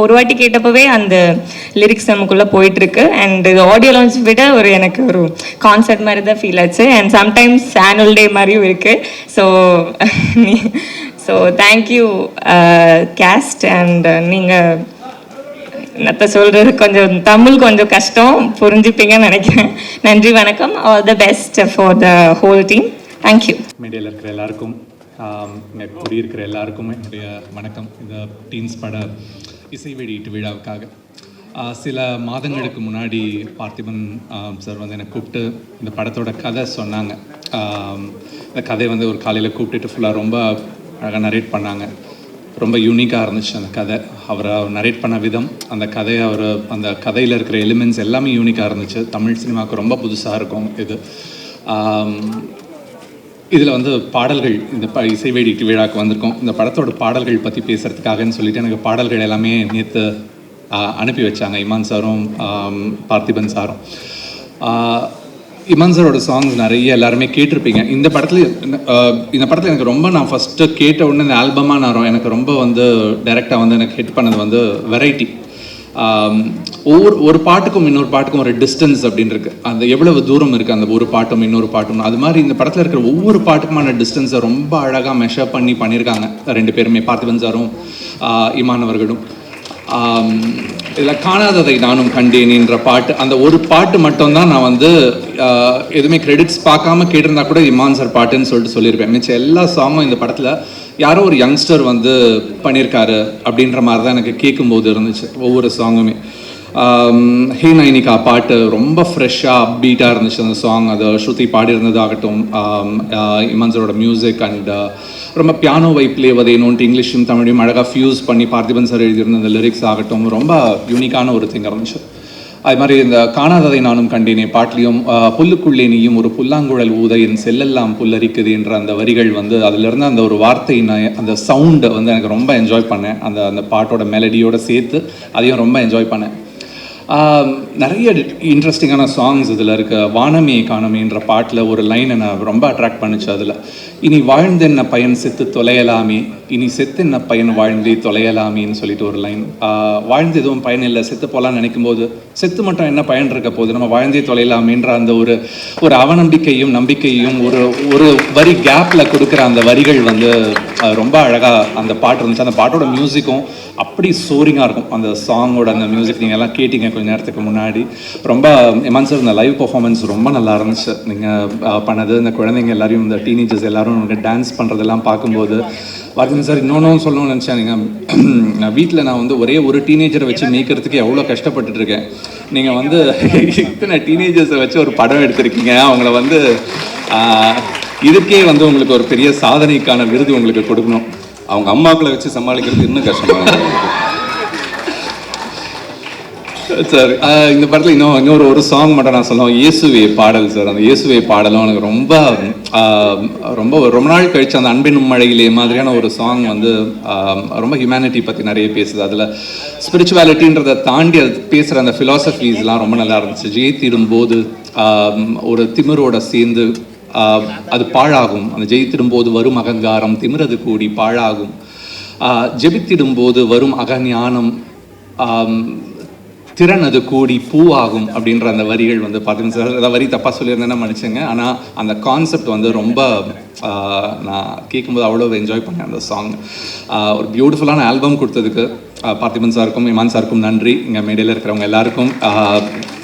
ஒரு வாட்டி கேட்டப்பவே அந்த லிரிக்ஸ் நமக்குள்ளே போயிட்டுருக்கு. அண்ட் இது ஆடியோ லான்ச் விட எனக்கு ஒரு கான்சர்ட் மாதிரி தான் ஃபீல் ஆச்சு. அண்ட் சம்டைம்ஸ் ஆனுவல் டே மாதிரியும் இருக்குது. So thank you caste. அண்ட் நீங்கள் என்னத்த சொல்கிறது, கொஞ்சம் தமிழ் கொஞ்சம் கஷ்டம், புரிஞ்சுப்பீங்கன்னு நினைக்கிறேன். நன்றி, வணக்கம். All the best for the whole team. Thank you. மீடியாவில் இருக்கிற எல்லாருக்கும், கூடியிருக்கிற எல்லாருக்கும் என்னுடைய வணக்கம். இந்த டீன்ஸ் பட இசை வெளியீட்டு விழாவுக்காக சில மாதங்களுக்கு முன்னாடி பார்த்திபன் சார் வந்து என்னை கூப்பிட்டு இந்த படத்தோட கதை சொன்னாங்க. இந்த கதையை வந்து ஒரு காலையில் கூப்பிட்டுட்டு ஃபுல்லாக ரொம்ப அழகாக நரேட் பண்ணாங்க. ரொம்ப யூனிக்காக இருந்துச்சு அந்த கதை. அவர் நரேட் பண்ண விதம், அந்த கதையை அந்த கதையில் இருக்கிற எலிமெண்ட்ஸ் எல்லாமே யூனிக்காக இருந்துச்சு. தமிழ் சினிமாவுக்கு ரொம்ப புதுசாக இருக்கும் இது. இதில் வந்து பாடல்கள், இந்த இசை வெளியீட்டு விழாவுக்கு வந்திருக்கோம். இந்த படத்தோட பாடல்கள் பற்றி பேசுகிறதுக்காகன்னு சொல்லிட்டு எனக்கு பாடல்கள் எல்லாமே நேற்று அனுப்பி வச்சாங்க இமான் சாரும் பார்த்திபன் சாரும். இமான் சாரோட சாங்ஸ் நிறைய எல்லாருமே கேட்டிருப்பீங்க. இந்த படத்தில் எனக்கு ரொம்ப, நான் ஃபஸ்ட்டு கேட்ட உடனே இந்த ஆல்பமாக எனக்கு ரொம்ப வந்து டைரெக்டாக வந்து எனக்கு ஹிட் பண்ணது வந்து வெரைட்டி. ஒரு பாட்டுக்கும் இன்னொரு பாட்டுக்கும் ஒரு டிஸ்டன்ஸ் அப்படின்னு இருக்குது. அந்த எவ்வளவு தூரம் இருக்குது அந்த ஒரு பாட்டும் இன்னொரு பாட்டும். அது மாதிரி இந்த படத்தில் இருக்கிற ஒவ்வொரு பாட்டுக்குமான டிஸ்டன்ஸை ரொம்ப அழகாக மெஷர் பண்ணியிருக்காங்க ரெண்டு பேருமே, பார்த்திபன் சாரும் இமான் அவர்களும். இதில் காணாததை நானும் கண்டேன்ன்ற பாட்டு, அந்த ஒரு பாட்டு மட்டும்தான் நான் வந்து எதுவுமே கிரெடிட்ஸ் பார்க்காம கேட்டிருந்தா கூட இமான் சார் பாட்டுன்னு சொல்லியிருப்பேன். மிச்சம் எல்லா சாங்கும் இந்த படத்தில் யாரோ ஒரு யங்ஸ்டர் வந்து பண்ணியிருக்காரு அப்படின்ற மாதிரி தான் எனக்கு கேட்கும்போது இருந்துச்சு ஒவ்வொரு சாங்குமே. ஹே நைனிகா பாட்டு ரொம்ப ஃப்ரெஷ்ஷாக அப்பீட்டாக இருந்துச்சு அந்த சாங். அது ஸ்ருதி பாடியிருந்ததாகட்டும், இமான் சாரோட மியூசிக் அண்ட் ரொம்ப பியானோவை ப்ளே வதையணுன்ட்டு இங்கிலீஷும் தமிழையும் அழகாக ஃபியூஸ் பண்ணி பார்த்திபன் சார் எழுதியிருந்த அந்த லிரிக்ஸ் ஆகட்டும் ரொம்ப யூனிக்கான ஒரு திங் இருந்துச்சு. அது மாதிரி இந்த காணாததை நானும் கண்டேனே பாட்டிலையும் புல்லுக்குள்ளே நீயும் ஒரு புல்லாங்குழல் ஊத என் செல்லெல்லாம் புல்லரிக்குது என்ற அந்த வரிகள் வந்து அதிலிருந்து அந்த ஒரு வார்த்தை, அந்த சவுண்டை வந்து எனக்கு ரொம்ப என்ஜாய் பண்ணேன். அந்த பாட்டோட மெலடியோடு சேர்த்து அதையும் ரொம்ப என்ஜாய் பண்ணேன். நிறைய இன்ட்ரெஸ்டிங்கான சாங்ஸ் இதில் இருக்க. வானமே காணமேன்ற பாட்டில் ஒரு லைன் என்னை ரொம்ப அட்ராக்ட் பண்ணிச்சு. அதில் இனி வாழ்ந்தென்ன பயன் செத்து தொலையலாமே இனி செத்து என்ன பயன் வாழ்ந்து தொலையலாமின்னு சொல்லிட்டு ஒரு லைன். வாழ்ந்து எதுவும் பயன் இல்லை, செத்து போகலான்னு நினைக்கும் போது செத்து மட்டும் என்ன பயன் இருக்க போகுது, நம்ம வாழ்ந்தே தொலையலாமேன்ற அந்த ஒரு அவநம்பிக்கையும் நம்பிக்கையும் ஒரு வரி கேப்பில் கொடுக்குற அந்த வரிகள் வந்து ரொம்ப அழகாக அந்த பாட்டு இருந்துச்சு. அந்த பாட்டோட மியூசிக்கும் அப்படி சோரிங்காக இருக்கும். அந்த சாங்கோட அந்த மியூசிக் நீங்கள் எல்லாம் கேட்டிங்க கொஞ்சம் நேரத்துக்கு முன்னாடி. ரொம்ப இமான் சார் இந்த லைவ் பர்ஃபார்மன்ஸ் ரொம்ப நல்லா இருந்துச்சு நீங்கள் பண்ணது. இந்த குழந்தைங்க எல்லாரையும், இந்த டீனேஜர்ஸ் எல்லாரும் டான்ஸ் பண்ணுறதெல்லாம் பார்க்கும்போது பார்த்திபன் சார் இன்னொன்றும் சொல்லணும்னு நினச்சேன். நீங்கள் வீட்டில் நான் வந்து ஒரே ஒரு டீனேஜரை வச்சு மேய்க்கிறதுக்கு எவ்வளோ கஷ்டப்பட்டுருக்கேன். நீங்கள் வந்து இத்தனை டீனேஜர்ஸை வச்சு ஒரு படம் எடுத்திருக்கீங்க. அவங்கள வந்து இதுக்கே வந்து உங்களுக்கு ஒரு பெரிய சாதனைக்கான விருது உங்களுக்கு கொடுக்கணும். அவங்க அம்மாக்களை வச்சு சமாளிக்கிறது இன்னும் கஷ்டமாக சார். இந்த படத்தில் இன்னொரு ஒரு சாங் மட்டும் நான் சொல்லுவேன், இயேசுவே பாடல் சார். அந்த இயேசுவே பாடலும் எனக்கு ரொம்ப ரொம்ப நாள் கழிச்சு அந்த அன்பின் மழையிலே மாதிரியான ஒரு சாங் வந்து ரொம்ப ஹியூமனிட்டி பற்றி நிறைய பேசுது. அதில் ஸ்பிரிச்சுவாலிட்டின்றதை தாண்டி அது பேசுகிற அந்த ஃபிலாசபிஸ்லாம் ரொம்ப நல்லா இருந்துச்சு. ஜெயித்திடும்போது ஒரு திமிரோட சேர்ந்து அது பாழாகும், அந்த ஜெயித்திடும்போது வரும் அகங்காரம் திமிரது கூடி பாழாகும், ஜெபித்திடும்போது வரும் அகஞானம் திறன் அது கூடி பூவாகும் அப்படின்ற அந்த வரிகள் வந்து பார்த்தீங்கன்னா சார், ஏதாவது வரி தப்பாக சொல்லியிருந்தேன்னா மன்னிச்சுங்க. ஆனால் அந்த கான்செப்ட் வந்து ரொம்ப நான் கேட்கும்போது அவ்வளோ என்ஜாய் பண்ணேன் அந்த சாங். ஒரு பியூட்டிஃபுல்லான ஆல்பம் கொடுத்ததுக்கு பார்த்திபன் சாருக்கும் இமான் சாருக்கும் நன்றி. இங்கே மேடையில் இருக்கிறவங்க எல்லாருக்கும்,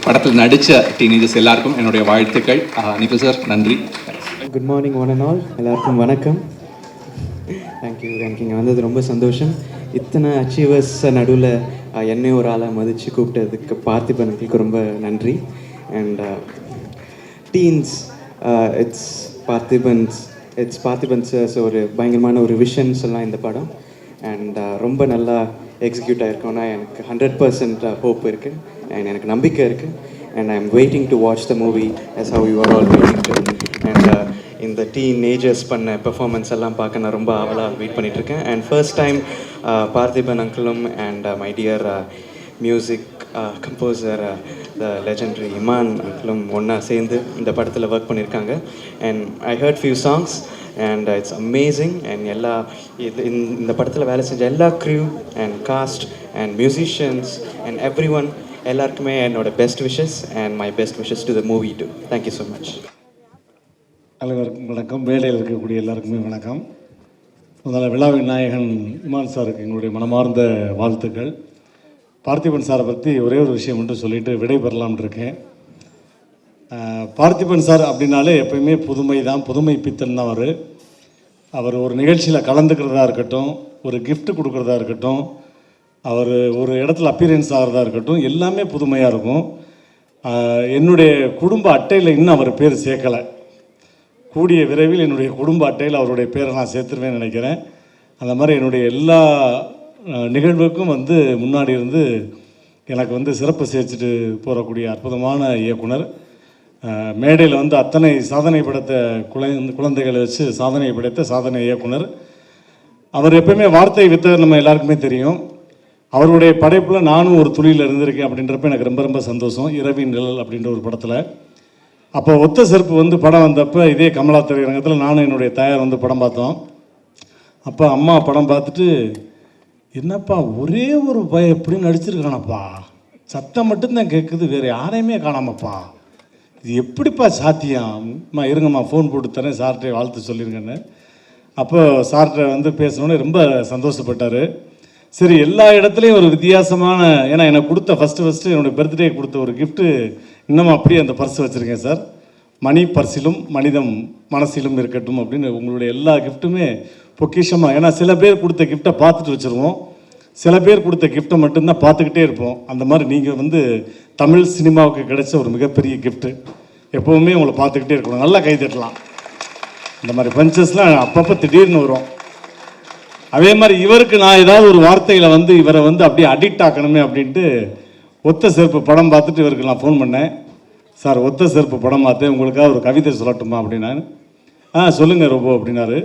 படத்தில் நடித்த டீனேஜர்ஸ் எல்லாருக்கும் என்னுடைய வாழ்த்துக்கள். நிகில் சார் நன்றி. Good morning one and all, எல்லாருக்கும் வணக்கம். தேங்க்யூ இங்கே வந்தது ரொம்ப சந்தோஷம். இத்தனை அச்சீவர்ஸ் நடுவில் என்னை ஒரு ஆளாக மதித்து கூப்பிட்டதுக்கு பார்த்திபனுக்கு ரொம்ப நன்றி. அண்ட் டீன்ஸ் இட்ஸ் பார்த்திபன்ஸ் ஒரு பயங்கரமான ஒரு விஷன் சொல்லலாம் இந்த படம். அண்ட் ரொம்ப நல்லா எக்ஸிக்யூட் ஆகிருக்கோன்னா எனக்கு 100% ஹோப் இருக்குது அண்ட் எனக்கு நம்பிக்கை இருக்குது. And I am waiting to watch the movie as how you are all waiting to. And இந்த டீனேஜர்ஸ் பண்ண பெர்ஃபார்மன்ஸ் எல்லாம் பார்க்க நான் ரொம்ப ஆவலாக வெயிட் பண்ணிகிட்ருக்கேன். அண்ட் ஃபர்ஸ்ட் டைம் பார்த்திபன் அங்கிளும் and my dear music composer the legendary Imman அங்கிளும் ஒன்றா சேர்ந்து இந்த படத்தில் ஒர்க் பண்ணியிருக்காங்க. And I heard few songs and it's amazing. And இந்த படத்தில் வேலை செஞ்ச எல்லா crew and cast and musicians and everyone எல்லாருக்குமே என்னோட best wishes and my best wishes to the movie too. Thank you so much. அனைவருக்கும் வணக்கம். வேலையில் இருக்கக்கூடிய எல்லாருக்குமே வணக்கம். முதல்ல விழாவின் நாயகன் இமான் சாருக்கு எங்களுடைய மனமார்ந்த வாழ்த்துக்கள். பார்த்திபன் சாரை பற்றி ஒரே ஒரு விஷயம் மட்டும் சொல்லிவிட்டு விடைபெறலாம்னு இருக்கேன். பார்த்திபன் சார் அப்படின்னாலே எப்பயுமே புதுமை பித்தன் தான். அவர் ஒரு நிகழ்ச்சியில் கலந்துக்கிறதா இருக்கட்டும், ஒரு கிஃப்ட் கொடுக்குறதா இருக்கட்டும், அவர் ஒரு இடத்துல அப்பியரன்ஸ் ஆகிறதா இருக்கட்டும், எல்லாமே புதுமையாக இருக்கும். என்னுடைய குடும்ப அட்டையில் இன்னும் அவர் பேர் சேர்க்கலை. கூடிய விரைவில் என்னுடைய குடும்ப அட்டையில் அவருடைய பேரை நான் சேர்த்துருவேன்னு நினைக்கிறேன். அந்த மாதிரி என்னுடைய எல்லா நிகழ்வுக்கும் வந்து முன்னாடி இருந்து எனக்கு வந்து சிறப்பு சேர்த்துட்டு போகக்கூடிய அற்புதமான இயக்குனர். மேடையில் வந்து அத்தனை சாதனை படைத்த குழந்தைகளை வச்சு சாதனை படைத்த சாதனை இயக்குனர். அவர் எப்பயுமே வார்த்தை வித்தவர், நம்ம எல்லாருக்குமே தெரியும். அவருடைய படைப்பில் நானும் ஒரு துளியில் இருந்திருக்கேன் அப்படின்றப்ப எனக்கு ரொம்ப ரொம்ப சந்தோஷம். இரவின் நிழல் அப்படின்ற ஒரு படத்தில் அப்போ ஒத்த செருப்பு வந்து படம் வந்தப்போ இதே கமலா திரையரங்கத்தில் நானும் என்னுடைய தாயார் வந்து படம் பார்த்தோம். அப்போ அம்மா படம் பார்த்துட்டு, என்னப்பா ஒரே ஒரு பையன் எப்படி நடிச்சிருக்கானப்பா, சத்தம் மட்டும்தான் கேட்குது, வேறு யாரையுமே காணாமப்பா, இது எப்படிப்பா சாத்தியம்மா, இருங்கம்மா ஃபோன் போட்டு தரேன் சார்கிட்ட வாழ்த்து சொல்லிருங்கன்னு. அப்போ சார்கிட்ட வந்து பேசணுன்னு ரொம்ப சந்தோஷப்பட்டார். சரி, எல்லா இடத்துலையும் ஒரு வித்தியாசமான, ஏன்னா எனக்கு கொடுத்த ஃபஸ்ட்டு என்னுடைய பர்த்டே கொடுத்த ஒரு கிஃப்ட்டு இன்னமும் அப்படியே அந்த பர்ஸ் வச்சுருக்கேன் சார். மணி பர்சிலும் மனிதம் மனசிலும் இருக்கட்டும் அப்படின்னு உங்களுடைய எல்லா கிஃப்ட்டுமே பொக்கிஷமாக. ஏன்னா சில பேர் கொடுத்த கிஃப்ட்டை பார்த்துட்டு வச்சுருவோம், சில பேர் கொடுத்த கிஃப்ட்டை மட்டும்தான் பார்த்துக்கிட்டே இருப்போம். அந்த மாதிரி நீங்கள் வந்து தமிழ் சினிமாவுக்கு கிடைச்ச ஒரு மிகப்பெரிய கிஃப்ட்டு. எப்போவுமே உங்களை பார்த்துக்கிட்டே இருக்கணும். நல்லா கை தட்டலாம். இந்த மாதிரி பஞ்சஸ்லாம் அப்பப்போ திடீர்னு வரும். அதே மாதிரி இவருக்கு நான் ஏதாவது ஒரு வார்த்தையில் வந்து இவரை வந்து அப்படியே அடிக்ட் ஆக்கணுமே அப்படின்ட்டு ஒத்த செருப்பு படம் பார்த்துட்டு இவருக்கு நான் ஃபோன் பண்ணேன். சார், ஒத்த செருப்பு படம் பார்த்தேன், உங்களுக்காக ஒரு கவிதை சொல்லட்டுமா அப்படின்னா. சொல்லுங்கள் ரொம்ப அப்படின்னாரு.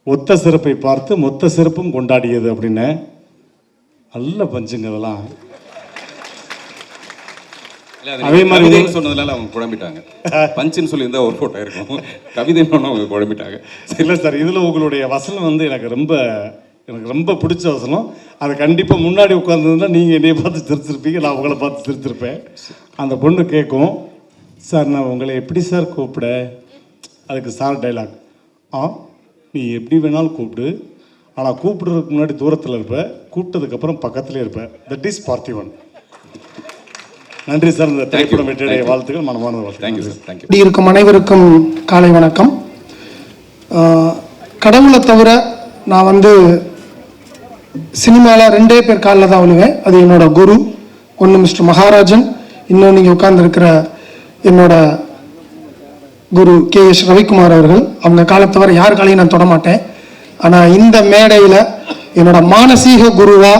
ஒத்த செருப்பை பார்த்து மொத்த செருப்பும் கொண்டாடியது அப்படின்னேன். நல்ல பஞ்சுங்க இதெல்லாம். அதே மாதிரி சொன்னதுனால அவங்க குழம்பிட்டாங்க. பஞ்சுன்னு சொல்லியிருந்தா ஒரு ஃபோட்டோ இருக்கும், கவிதைன்னு அவங்க குழம்பிட்டாங்க. இல்லை சார், இதில் உங்களுடைய வசனம் வந்து எனக்கு ரொம்ப பிடிச்ச வசனம். அது கண்டிப்பாக முன்னாடி உட்காந்துருந்தா நீங்கள் என்னையை பார்த்து சிரிச்சிருப்பீங்க, நான் உங்களை பார்த்து சிரிச்சிருப்பேன். அந்த பொண்ணு கேட்கும், சார் நான் உங்களை எப்படி சார் கூப்பிட? அதுக்கு சார் டைலாக், நீ எப்படி வேணாலும் கூப்பிடு, ஆனால் கூப்பிடுறதுக்கு முன்னாடி தூரத்தில் இருப்ப, கூப்பிட்டதுக்கப்புறம் பக்கத்துலேயே இருப்பேன். That is Parthiban. நன்றி சார். இந்த திரைப்படம் வெற்றியுடைய வாழ்த்துக்கள், மனமான வாழ்த்துக்கள். Thank you sir. தேங்க்யூ. இப்படி இருக்கும் அனைவருக்கும் காலை வணக்கம். கடவுளை தவிர நான் வந்து சினிமாவில் 2 பேர் காலில் தான் விழுவேன். அது என்னோட குரு, ஒன்று மிஸ்டர் மகாராஜன், இன்னும் நீங்கள் உட்கார்ந்துருக்கிற என்னோட குரு KS ரவிக்குமார் அவர்கள். அவங்க காலை தவிர யார் காலையும் நான் தொடமாட்டேன். ஆனால் இந்த மேடையில் என்னோட மானசீக குருவா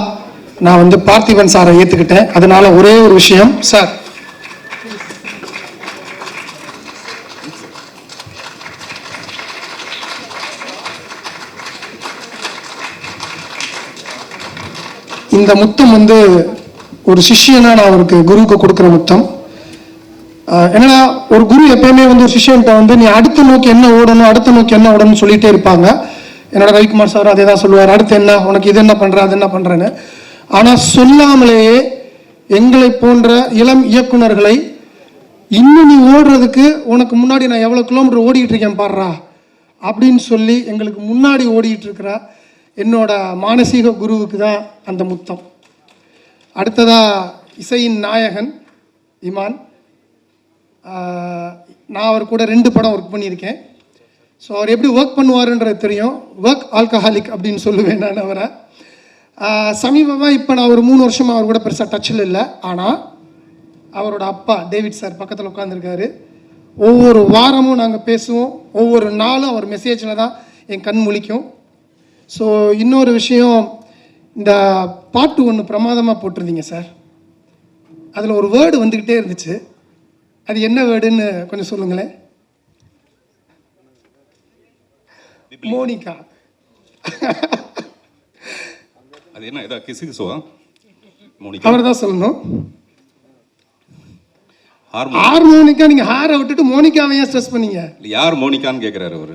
நான் வந்து பார்த்திபன் சாரை ஏற்றுக்கிட்டேன். அதனால ஒரே ஒரு விஷயம் சார், இந்த முத்தம் வந்து ஒரு சிஷ்யனா நான் அவருக்கு குருவுக்கு கொடுக்குற முத்தம். ஏன்னா ஒரு குரு எப்பயுமே வந்து ஒரு சிஷ்யன்ட்ட வந்து நீ அடுத்த நோக்கி என்ன ஓடணும், அடுத்த நோக்கி என்ன ஓடணும்னு சொல்லிட்டே இருப்பாங்க. என்னோட ரவிக்குமார் சார் அதே தான் சொல்லுவார், அடுத்து என்ன, உனக்கு இது என்ன பண்ணுற, அது என்ன பண்ணுறேன்னு. ஆனால் சொல்லாமலேயே எங்களை போன்ற இளம் இயக்குனர்களை இன்னும் நீ ஓடுறதுக்கு உனக்கு முன்னாடி நான் எவ்வளோ கிலோமீட்டர் ஓடிக்கிட்டு இருக்கேன் பாடுறா அப்படின்னு சொல்லி எங்களுக்கு முன்னாடி ஓடிக்கிட்டு இருக்கிற என்னோட மானசீக குருவுக்கு தான் அந்த முத்தம். அடுத்ததாக இசையின் நாயகன் இமான். நான் அவர் கூட 2 படம் ஒர்க் பண்ணியிருக்கேன். ஸோ அவர் எப்படி ஒர்க் பண்ணுவாருன்றது தெரியும். ஒர்க் ஆல்கஹாலிக் அப்படின்னு சொல்லுவேன் நான் அவரை. சமீபமாக இப்போ நான் ஒரு 3 வருஷமாக அவர் கூட பெருசாக டச்சில் இல்லை. ஆனால் அவரோட அப்பா டேவிட் சார் பக்கத்தில் உட்காந்துருக்காரு. ஒவ்வொரு வாரமும் நாங்கள் பேசுவோம், ஒவ்வொரு நாளும் அவர் மெசேஜில் தான் என் கண் முழிக்கும். ஸோ இன்னொரு விஷயம், இந்த பாட்டு ஒன்று பிரமாதமாக போட்டிருந்தீங்க சார். அதில் ஒரு வேர்டு வந்துக்கிட்டே இருந்துச்சு, அது என்ன வேர்டுன்னு கொஞ்சம் சொல்லுங்களேன். மோனிகா. அது என்ன, ஏதோ கிசுகிசுவா? மோனிகா அவர் தான் சொல்லணும். ஹார்மோனிக்கா. நீங்கள் ஹாரை விட்டுட்டு மோனிகாவை ஏன் ஸ்ட்ரெஸ் பண்ணீங்க? யார் மோனிகான்னு கேட்குறாரு அவர்.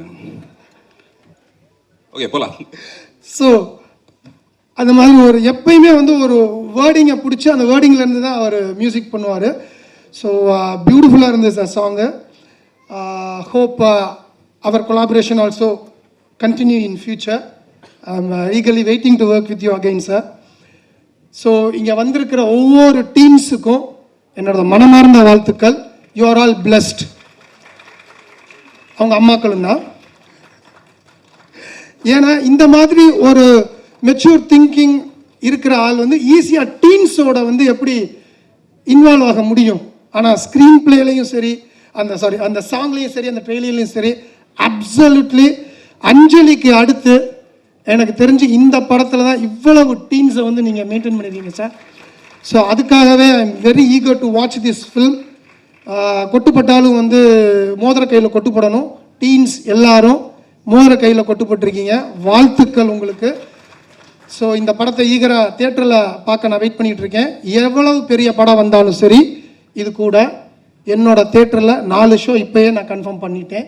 ஓகே போகலாம். ஸோ அந்த மாதிரி ஒரு எப்பயுமே வந்து ஒரு வேர்டிங்கை பிடிச்சி அந்த வேர்டிங்லேருந்து தான் அவர் மியூசிக் பண்ணுவார். ஸோ பியூட்டிஃபுல்லாக இருந்தது சார் சாங்கு. ஹோப் அவர் collaboration also continue in future. I am eagerly waiting to work with you again sir. So இங்கே வந்திருக்கிற ஒவ்வொரு டீம்ஸுக்கும் என்னோட மனமார்ந்த வாழ்த்துக்கள். You are all blessed. அவங்க அம்மாக்களும் தான். ஏன்னா இந்த மாதிரி ஒரு மெச்சூர் திங்கிங் இருக்கிற ஆள் வந்து ஈஸியாக டீன்ஸோட வந்து எப்படி இன்வால்வ் ஆக முடியும். ஆனால் ஸ்க்ரீன் பிளேலையும் சரி, அந்த சாங்லேயும் சரி, அந்த ட்ரெயிலையும் சரி, அப்சல்யூட்லி அஞ்சலிக்கு அடுத்து எனக்கு தெரிஞ்சு இந்த படத்தில் தான் இவ்வளவு டீன்ஸை வந்து நீங்கள் மெயின்டைன் பண்ணியிருக்கீங்க சார். ஸோ அதுக்காகவே I am very eager to watch this film. கொட்டுப்பட்டாலும் வந்து மோதிர கையில் கொட்டுப்படணும். டீன்ஸ் எல்லாரும் மோதிர கையில் கொட்டுப்பட்டிருக்கீங்க. வாழ்த்துக்கள் உங்களுக்கு. ஸோ இந்த படத்தை ஈகராக தியேட்டரில் பார்க்க நான் வெயிட் பண்ணிகிட்டு இருக்கேன். எவ்வளவு பெரிய படம் வந்தாலும் சரி, இது கூட என்னோட தியேட்டரில் 4 ஷோ இப்போயே நான் கன்ஃபார்ம் பண்ணிட்டேன்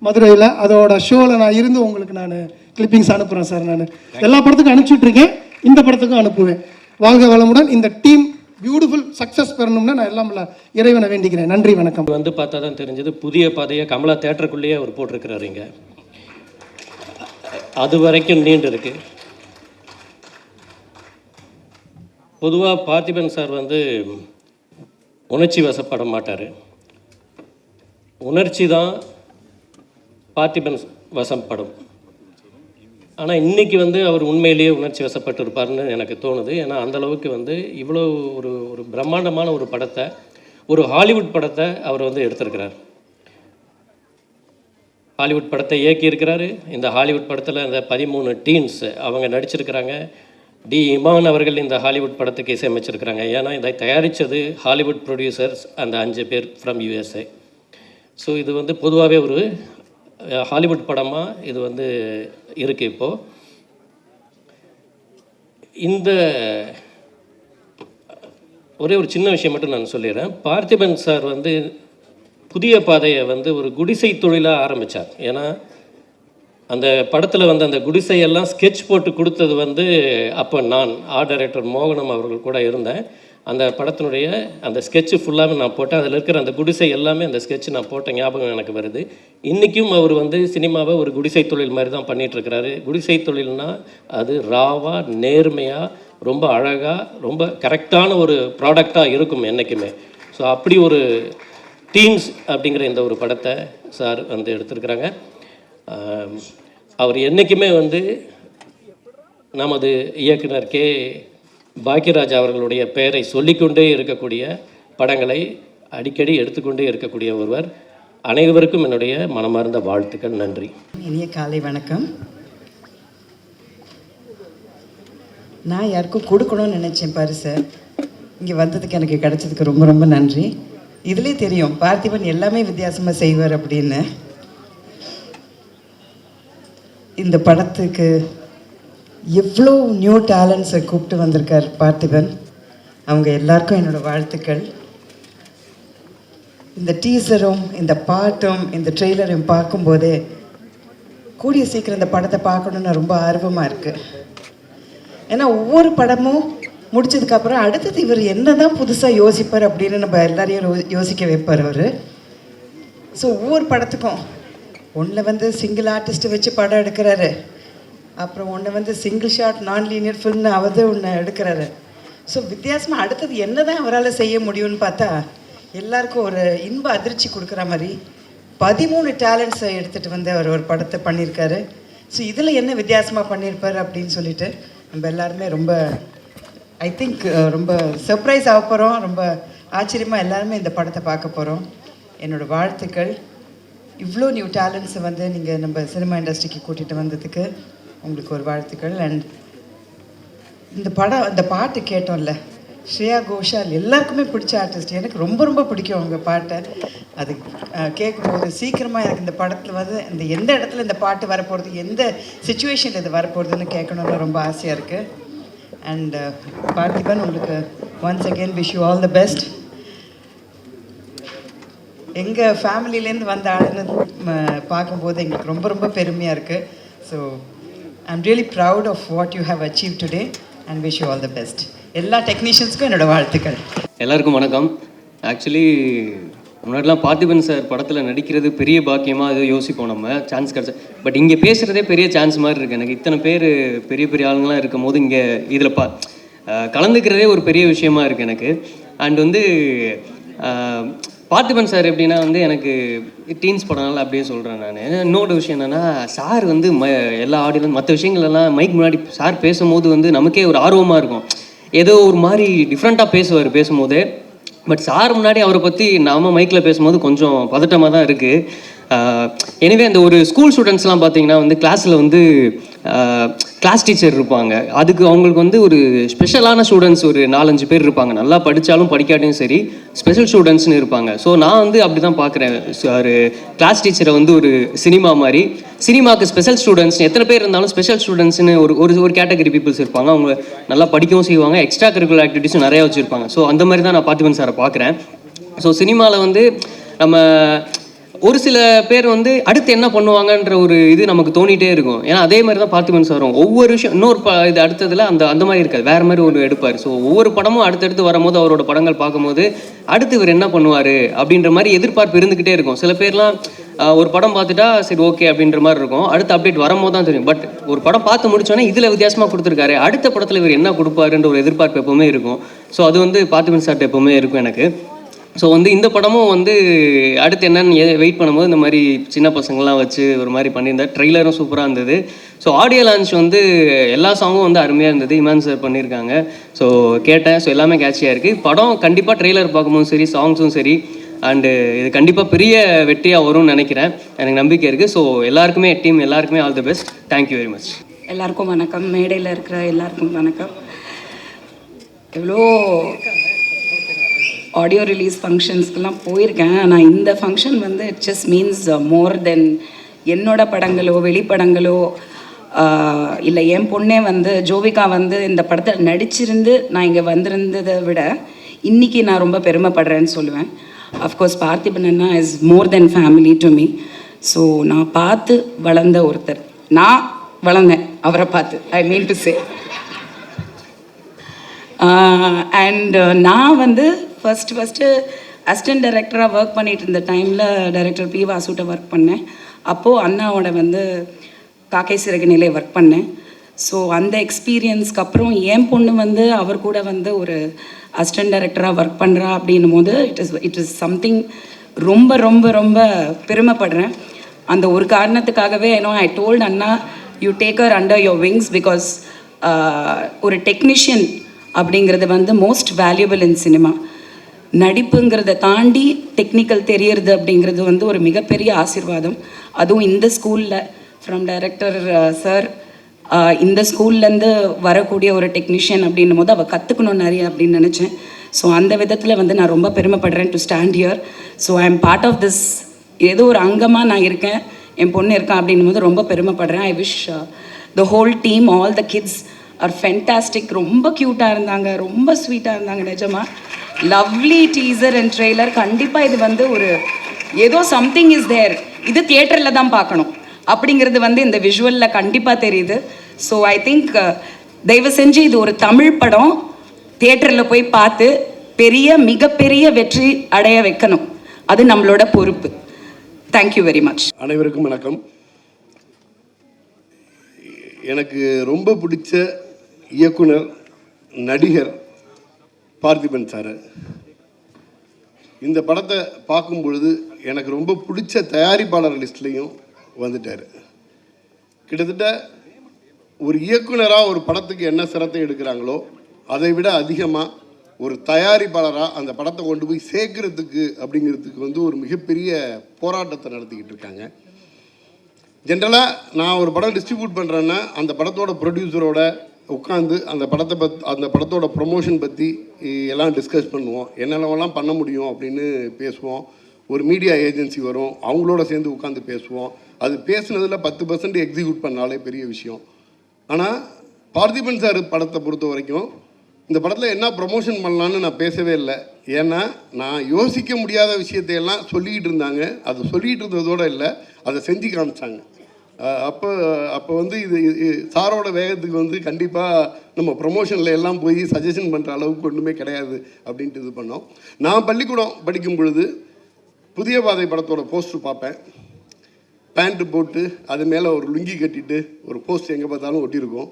மதுரையில். அதோட ஷோவில் நான் இருந்து உங்களுக்கு நான் கிளிப்பிங்ஸ் அனுப்புகிறேன் சார். நான் எல்லா படத்துக்கும் அனுப்பிச்சுட்ருக்கேன், இந்த படத்துக்கும் அனுப்புவேன். வாழ்க வளமுடன். இந்த டீம் பியூட்டிஃபுல் சக்ஸஸ் பெறணும்னு நான் எல்லாம் இறைவனை வேண்டிக்கிறேன். நன்றி, வணக்கம். வந்து பார்த்தா தான் தெரிஞ்சது, புதிய பாதையை கமலா தேட்டருக்குள்ளேயே அவர் போட்டிருக்கிறாரு. இங்கே அது வரைக்கும் நீண்டு இருக்கு. பொதுவாக பார்த்திபன் சார் வந்து உணர்ச்சி வசப்பட மாட்டார். உணர்ச்சி தான் பார்த்திபன் வசப்படும். ஆனால் இன்றைக்கி வந்து அவர் உண்மையிலேயே உணர்ச்சி வசப்பட்டு இருப்பார்னு எனக்கு தோணுது. ஏன்னா அந்தளவுக்கு வந்து இவ்வளோ ஒரு பிரம்மாண்டமான ஒரு படத்தை, ஒரு ஹாலிவுட் படத்தை அவர் வந்து எடுத்திருக்கிறார். ஹாலிவுட் படத்தை இயக்கியிருக்கிறாரு. இந்த ஹாலிவுட் படத்தில் இந்த 13 டீன்ஸ் அவங்க நடிச்சிருக்கிறாங்க. டி இமான் அவர்கள் இந்த ஹாலிவுட் படத்துக்கு இசையமைச்சிருக்கிறாங்க. ஏன்னா இதை தயாரித்தது ஹாலிவுட் ப்ரொடியூசர்ஸ், அந்த 5 பேர் ஃப்ரம் USA. ஸோ இது வந்து பொதுவாகவே ஒரு ஹாலிவுட் படமாக இது வந்து இருக்குது. இப்போது இந்த ஒரே ஒரு சின்ன விஷயம் மட்டும் நான் சொல்லிடுறேன். பார்த்திபன் சார் வந்து புதிய பாதையை வந்து ஒரு குடிசை தொழிலாக ஆரம்பித்தார். ஏன்னா அந்த படத்தில் வந்து அந்த குடிசையெல்லாம் ஸ்கெட்ச் போட்டு கொடுத்தது வந்து அப்போ நான் ஆர்ட் டைரக்டர் மோகனம் அவர்கள் கூட இருந்தேன். அந்த படத்தினுடைய அந்த ஸ்கெட்சு ஃபுல்லாகவே நான் போட்டேன். அதில் இருக்கிற அந்த குடிசை எல்லாமே அந்த ஸ்கெட்சு நான் போட்ட ஞாபகம் எனக்கு வருது. இன்றைக்கும் அவர் வந்து சினிமாவை ஒரு குடிசை தொழில் மாதிரி தான் பண்ணிகிட்ருக்கிறாரு. குடிசை தொழில்னால் அது ராவாக நேர்மையாக ரொம்ப அழகாக ரொம்ப கரெக்டான ஒரு ப்ராடக்டாக இருக்கும் என்றைக்குமே. ஸோ அப்படி ஒரு டீன்ஸ் அப்படிங்கிற இந்த ஒரு படத்தை சார் வந்து எடுத்திருக்கிறாங்க. அவர் என்றைக்குமே வந்து நமது இயக்குனர் கே பாக்யராஜ் அவர்களுடைய பெயரை சொல்லிக்கொண்டே இருக்கக்கூடிய படங்களை அடிக்கடி எடுத்துக்கொண்டே இருக்கக்கூடிய ஒருவர். அனைவருக்கும் என்னுடைய மனமார்ந்த வாழ்த்துக்கள். நன்றி. இனிய காலை வணக்கம். நான் யாருக்கும் கொடுக்கணும்னு நினச்சேன் பரிசை. இங்கே வந்ததுக்கு எனக்கு கிடைச்சதுக்கு ரொம்ப ரொம்ப நன்றி. இதுலேயே தெரியும் பார்த்திபன் எல்லாமே வித்தியாசமாக செய்வார் அப்படின்னு. இந்த படத்துக்கு எவ்வளோ நியூ டேலண்ட்ஸை கூப்பிட்டு வந்திருக்கார் பார்த்திபன். அவங்க எல்லாருக்கும் என்னோடய வாழ்த்துக்கள். இந்த டீசரும் இந்த பாட்டும் இந்த ட்ரெய்லரையும் பார்க்கும்போதே கூடிய சீக்கிரம் இந்த படத்தை பார்க்கணுன்னு ரொம்ப ஆர்வமாக இருக்குது. ஏன்னா ஒவ்வொரு படமும் முடிச்சதுக்கப்புறம் அடுத்தது இவர் என்ன தான் புதுசாக யோசிப்பார் அப்படின்னு நம்ம எல்லாரையும் யோசிக்க வைப்பார் அவர். ஸோ ஒவ்வொரு படத்துக்கும் ஒன்றில் வந்து சிங்கிள் ஆர்டிஸ்ட்டை வச்சு படம் எடுக்கிறாரு, அப்புறம் ஒன்று வந்து சிங்கிள் ஷாட் நான் லீனியர் ஃபில்ம்னு அவர் ஒன்று எடுக்கிறாரு. ஸோ வித்தியாசமாக அடுத்தது என்ன தான் அவரால் செய்ய முடியும்னு பார்த்தா எல்லாருக்கும் ஒரு இன்ப அதிர்ச்சி கொடுக்குற மாதிரி 13 டேலண்ட்ஸை எடுத்துகிட்டு வந்து அவர் ஒரு படத்தை பண்ணியிருக்காரு. ஸோ இதில் என்ன வித்தியாசமாக பண்ணியிருப்பார் அப்படின்னு சொல்லிட்டு நம்ம எல்லாருமே ரொம்ப ஐ திங்க் ரொம்ப சர்ப்ரைஸ் ஆக போகிறோம். ரொம்ப ஆச்சரியமாக எல்லாருமே இந்த படத்தை பார்க்க போகிறோம். என்னோடய வாழ்த்துக்கள். இவ்வளோ நியூ டேலண்ட்ஸை வந்து நீங்கள் நம்ம சினிமா இண்டஸ்ட்ரிக்கு கூட்டிகிட்டு வந்ததுக்கு உங்களுக்கு ஒரு வாழ்த்துக்கள். அண்ட் இந்த பாட்டு கேட்டோம்ல, ஸ்ரேயா கோஷால் எல்லாருக்குமே பிடிச்ச ஆர்டிஸ்ட். எனக்கு ரொம்ப ரொம்ப பிடிக்கும் அவங்க பாட்டை. அது கேட்கும்போது சீக்கிரமாக எனக்கு இந்த படத்தில் வந்து இந்த எந்த இடத்துல இந்த பாட்டு வரப்போகிறது, எந்த சுச்சுவேஷனில் இது வரப்போகிறதுன்னு கேட்கணுன்னு ரொம்ப ஆசையாக இருக்குது. அண்ட் பார்த்திபன், உங்களுக்கு once again wish you all the best. எங்கள் ஃபேமிலியிலேருந்து வந்த ஆளுன்னு பார்க்கும்போது எங்களுக்கு ரொம்ப ரொம்ப பெருமையாக இருக்குது. So I am really proud of what you have achieve today and wish you all the best. எல்லா டெக்னீஷியன்ஸ்க்கும் என்னோடய வாழ்த்துக்கள். எல்லாருக்கும் வணக்கம். ஆக்சுவலி முன்னாடிலாம் பார்த்திபன் சார் படத்தில் நடிக்கிறது பெரிய பாக்கியமாக அது யோசிப்போம், நம்ம சான்ஸ் கிடச்சா. பட் இங்கே பேசுகிறதே பெரிய சான்ஸ் மாதிரி இருக்குது எனக்கு. இத்தனை பேர் பெரிய பெரிய ஆளுங்களாம் இருக்கும் போது இங்கே இதில் கலந்துக்கிறதே ஒரு பெரிய விஷயமா இருக்குது எனக்கு. அண்ட் வந்து பார்த்திபன் சார் எப்படின்னா வந்து எனக்கு டீன்ஸ் படம்னால அப்படியே சொல்கிறேன் நான். இன்னொரு விஷயம் என்னென்னா, சார் வந்து எல்லா ஆடியன்ஸ் மற்ற விஷயங்கள்லாம் மைக் முன்னாடி சார் பேசும்போது வந்து நமக்கே ஒரு ஆர்வமாக இருக்கும். ஏதோ ஒரு மாதிரி டிஃப்ரெண்ட்டாக பேசுவார் பேசும்போது. பட் சார் முன்னாடி அவரை பற்றி நாம் மைக்கில் பேசும்போது கொஞ்சம் பதட்டமாக தான் இருக்குது. எனவே அந்த ஒரு ஸ்கூல் ஸ்டூடெண்ட்ஸ்லாம் பார்த்தீங்கன்னா வந்து கிளாஸில் வந்து கிளாஸ் டீச்சர் இருப்பாங்க. அதுக்கு அவங்களுக்கு வந்து ஒரு ஸ்பெஷலான ஸ்டூடெண்ட்ஸ் ஒரு 4-5 பேர் இருப்பாங்க. நல்லா படித்தாலும் படிக்காட்டியும் சரி ஸ்பெஷல் ஸ்டூடெண்ட்ஸ்னு இருப்பாங்க. ஸோ நான் வந்து அப்படி தான் பார்க்குறேன். ஒரு கிளாஸ் டீச்சரை வந்து ஒரு சினிமா மாதிரி, சினிமாவுக்கு ஸ்பெஷல் ஸ்டூடெண்ட்ஸ் எத்தனை பேர் இருந்தாலும் ஸ்பெஷல் ஸ்டூடெண்ட்ஸ்னு ஒரு கேட்டகரி பீப்புள்ஸ் இருப்பாங்க. அவங்க நல்லா படிக்கவும் செய்வாங்க, எக்ஸ்ட்ரா கரிக்குலர் ஆக்டிவிட்டீஸும் நிறையா வச்சுருப்பாங்க. ஸோ அந்த மாதிரி தான் நான் பார்த்திபன் சாரை பார்க்குறேன். ஸோ சினிமாவில் வந்து நம்ம ஒரு சில பேர் வந்து அடுத்து என்ன பண்ணுவாங்கன்ற ஒரு இது நமக்கு தோணிகிட்டே இருக்கும். ஏன்னா அதே மாதிரி தான் பார்த்திபன் சாரும் ஒவ்வொரு விஷயம் இன்னொரு இது அடுத்ததில் அந்த மாதிரி இருக்காது, வேறு மாதிரி ஒரு எடுப்பார். ஸோ ஒவ்வொரு படமும் அடுத்தடுத்து வரும்போது அவரோட படங்கள் பார்க்கும்போது அடுத்து இவர் என்ன பண்ணுவார் அப்படின்ற மாதிரி எதிர்பார்ப்பு இருந்துக்கிட்டே இருக்கும். சில பேர்லாம் ஒரு படம் பார்த்துட்டா சரி ஓகே அப்படின்ற மாதிரி இருக்கும், அடுத்த அப்டேட் வரும்போது தான் தெரியும். பட் ஒரு படம் பார்த்து முடிச்சோன்னே இதில் வித்தியாசமாக கொடுத்துருக்காரு, அடுத்த படத்தில் இவர் என்ன கொடுப்பாருன்ற ஒரு எதிர்பார்ப்பு எப்போவுமே இருக்கும். ஸோ அது வந்து பார்த்திபன் சார்ட்ட எப்போவுமே இருக்கும் எனக்கு. ஸோ வந்து இந்த படமும் வந்து அடுத்து என்னன்னு வெயிட் பண்ணும்போது இந்த மாதிரி சின்ன பசங்கள்லாம் வச்சு ஒரு மாதிரி பண்ணியிருந்தார். ட்ரெய்லரும் சூப்பராக இருந்தது. ஸோ ஆடியோ லான்ச் வந்து எல்லா சாங்கும் வந்து அருமையாக இருந்தது. இமான் சார் பண்ணியிருக்காங்க. ஸோ கேட்டேன். ஸோ எல்லாமே கேட்சியாக இருக்குது. படம் கண்டிப்பாக ட்ரெய்லர் பார்க்கும்போதும் சரி சாங்ஸும் சரி அண்டு இது கண்டிப்பாக பெரிய வெற்றியாக வரும்னு நினைக்கிறேன். எனக்கு நம்பிக்கை இருக்குது. ஸோ எல்லாருக்குமே டீம் எல்லாருக்குமே all the best. Thank you very much. எல்லாருக்கும் வணக்கம். மேடையில் இருக்கிற எல்லாருக்கும் வணக்கம். எவ்வளோ ஆடியோ ரிலீஸ் ஃபங்க்ஷன்ஸ்க்கெலாம் போயிருக்கேன். ஆனால் இந்த ஃபங்க்ஷன் வந்து இட் ஜஸ்ட் மீன்ஸ் மோர் தென் என்னோட படங்களோ வெளிப்படங்களோ இல்லை என் பொண்ணே வந்து ஜோவிகா வந்து இந்த படத்தில் நடிச்சிருந்து நான் இங்கே வந்திருந்ததை விட இன்றைக்கி நான் ரொம்ப பெருமைப்படுறேன்னு சொல்லுவேன். Of course Parthiban Anna is more then family to me. So நான் பார்த்து வளர்ந்த ஒருத்தர், நான் வளர்ந்தேன் அவரை பார்த்து, ஐ மீன் டு சே. அண்ட் நான் வந்து ஃபஸ்ட்டு அசிஸ்டன்ட் டைரக்டராக ஒர்க் பண்ணிகிட்டு இருந்த டைமில் டைரக்டர் பி வாசுட்ட ஒர்க் பண்ணேன். அப்போது அண்ணாவோட வந்து காக்கை சிறகுநிலை ஒர்க் பண்ணேன். ஸோ அந்த எக்ஸ்பீரியன்ஸ்க்கு அப்புறம் என் பொண்ணு வந்து அவர் கூட வந்து ஒரு அசிஸ்டன்ட் டைரக்டராக ஒர்க் பண்ணுறா அப்படின்னும் போது இட் இஸ் சம்திங் ரொம்ப ரொம்ப ரொம்ப பெருமைப்படுறேன். அந்த ஒரு காரணத்துக்காகவே ஐ டோல்ட் அண்ணா, you take her under your wings, because ஒரு டெக்னீஷியன் அப்படிங்கிறது வந்து மோஸ்ட் வேல்யூபிள் இன் சினிமா. நடிப்புங்கிறத தாண்டி டெக்னிக்கல் தெரியறது அப்படிங்கிறது வந்து ஒரு மிகப்பெரிய ஆசீர்வாதம். அதுவும் இந்த ஸ்கூலில் ஃப்ரம் டைரக்டர் சார் இந்த ஸ்கூல்லேருந்து வரக்கூடிய ஒரு டெக்னீஷியன் அப்படின்னும் போது அவள் கற்றுக்கணும் நிறைய அப்படின்னு நினச்சேன். ஸோ அந்த விதத்தில் வந்து நான் ரொம்ப பெருமைப்படுறேன் to stand here. So I am part of this, ஏதோ ஒரு அங்கமாக நான் இருக்கேன், என் பொண்ணு இருக்கேன் அப்படின்னும் போது ரொம்ப பெருமைப்படுறேன். I wish the whole team, all the kids are fantastic. ரொம்ப க்யூட்டாக இருந்தாங்க, ரொம்ப ஸ்வீட்டாக இருந்தாங்க. நிஜமாக லவ்லி டீசர் அண்ட் ட்ரெய்லர். கண்டிப்பாக இது வந்து ஒரு ஏதோ சம்திங் இஸ் தேர், இது தியேட்டரில் தான் பார்க்கணும் அப்படிங்கிறது வந்து இந்த விஷுவலில் கண்டிப்பாக தெரியுது. ஸோ ஐ திங்க் தயவு செஞ்சு இது ஒரு தமிழ் படம், தியேட்டரில் போய் பார்த்து மிகப்பெரிய வெற்றி அடைய வைக்கணும். அது நம்மளோட பொறுப்பு. Thank you very much. அனைவருக்கும் வணக்கம். எனக்கு ரொம்ப பிடிச்ச இயக்குனர், நடிகர் பார்த்திபன் சார். இந்த படத்தை பார்க்கும் பொழுது எனக்கு ரொம்ப பிடிச்ச தயாரிப்பாளர் லிஸ்ட்லேயும் வந்துட்டார். கிட்டத்தட்ட ஒரு இயக்குனராக ஒரு படத்துக்கு என்ன சிரத்தை எடுக்கிறாங்களோ அதை விட அதிகமாக ஒரு தயாரிப்பாளராக அந்த படத்தை கொண்டு போய் சேர்க்கறதுக்கு அப்படிங்கிறதுக்கு வந்து ஒரு மிகப்பெரிய போராட்டத்தை நடத்திக்கிட்டு இருக்காங்க. ஜென்ரலாக நான் ஒரு படம் டிஸ்ட்ரிபியூட் பண்ணுறேன்னா அந்த படத்தோட ப்ரொடியூசரோட உட்காந்து அந்த படத்தோட ப்ரொமோஷன் பற்றி எல்லாம் டிஸ்கஸ் பண்ணுவோம், என்னென்னவெல்லாம் பண்ண முடியும் அப்படின்னு பேசுவோம். ஒரு மீடியா ஏஜென்சி வரும், அவங்களோட சேர்ந்து உட்காந்து பேசுவோம். அது பேசுனதில் 10% எக்ஸிக்யூட் பண்ணாலே பெரிய விஷயம். ஆனால் பார்த்திபன் சார் படத்தை பொறுத்த வரைக்கும் இந்த படத்தில் என்ன ப்ரொமோஷன் பண்ணலான்னு நான் பேசவே இல்லை. ஏன்னா நான் யோசிக்க முடியாத விஷயத்தையெல்லாம் சொல்லிக்கிட்டு இருந்தாங்க. அது சொல்லிகிட்டு இருந்ததோடு இல்லை, அதை செஞ்சு காமிச்சாங்க. அப்போ வந்து இது சாரோட வேகத்துக்கு வந்து கண்டிப்பாக நம்ம ப்ரொமோஷனில் எல்லாம் போய் சஜஷன் பண்ணுற அளவுக்கு ஒன்றுமே கிடையாது அப்படின்ட்டு இது பண்ணோம். நான் பள்ளிக்கூடம் படிக்கும் பொழுது புதிய பாதை படத்தோட போஸ்டர் பார்ப்பேன். பேண்ட்டு போட்டு அது மேலே ஒரு லுங்கி கட்டிட்டு ஒரு போஸ்ட் எங்கே பார்த்தாலும் ஒட்டியிருக்கோம்.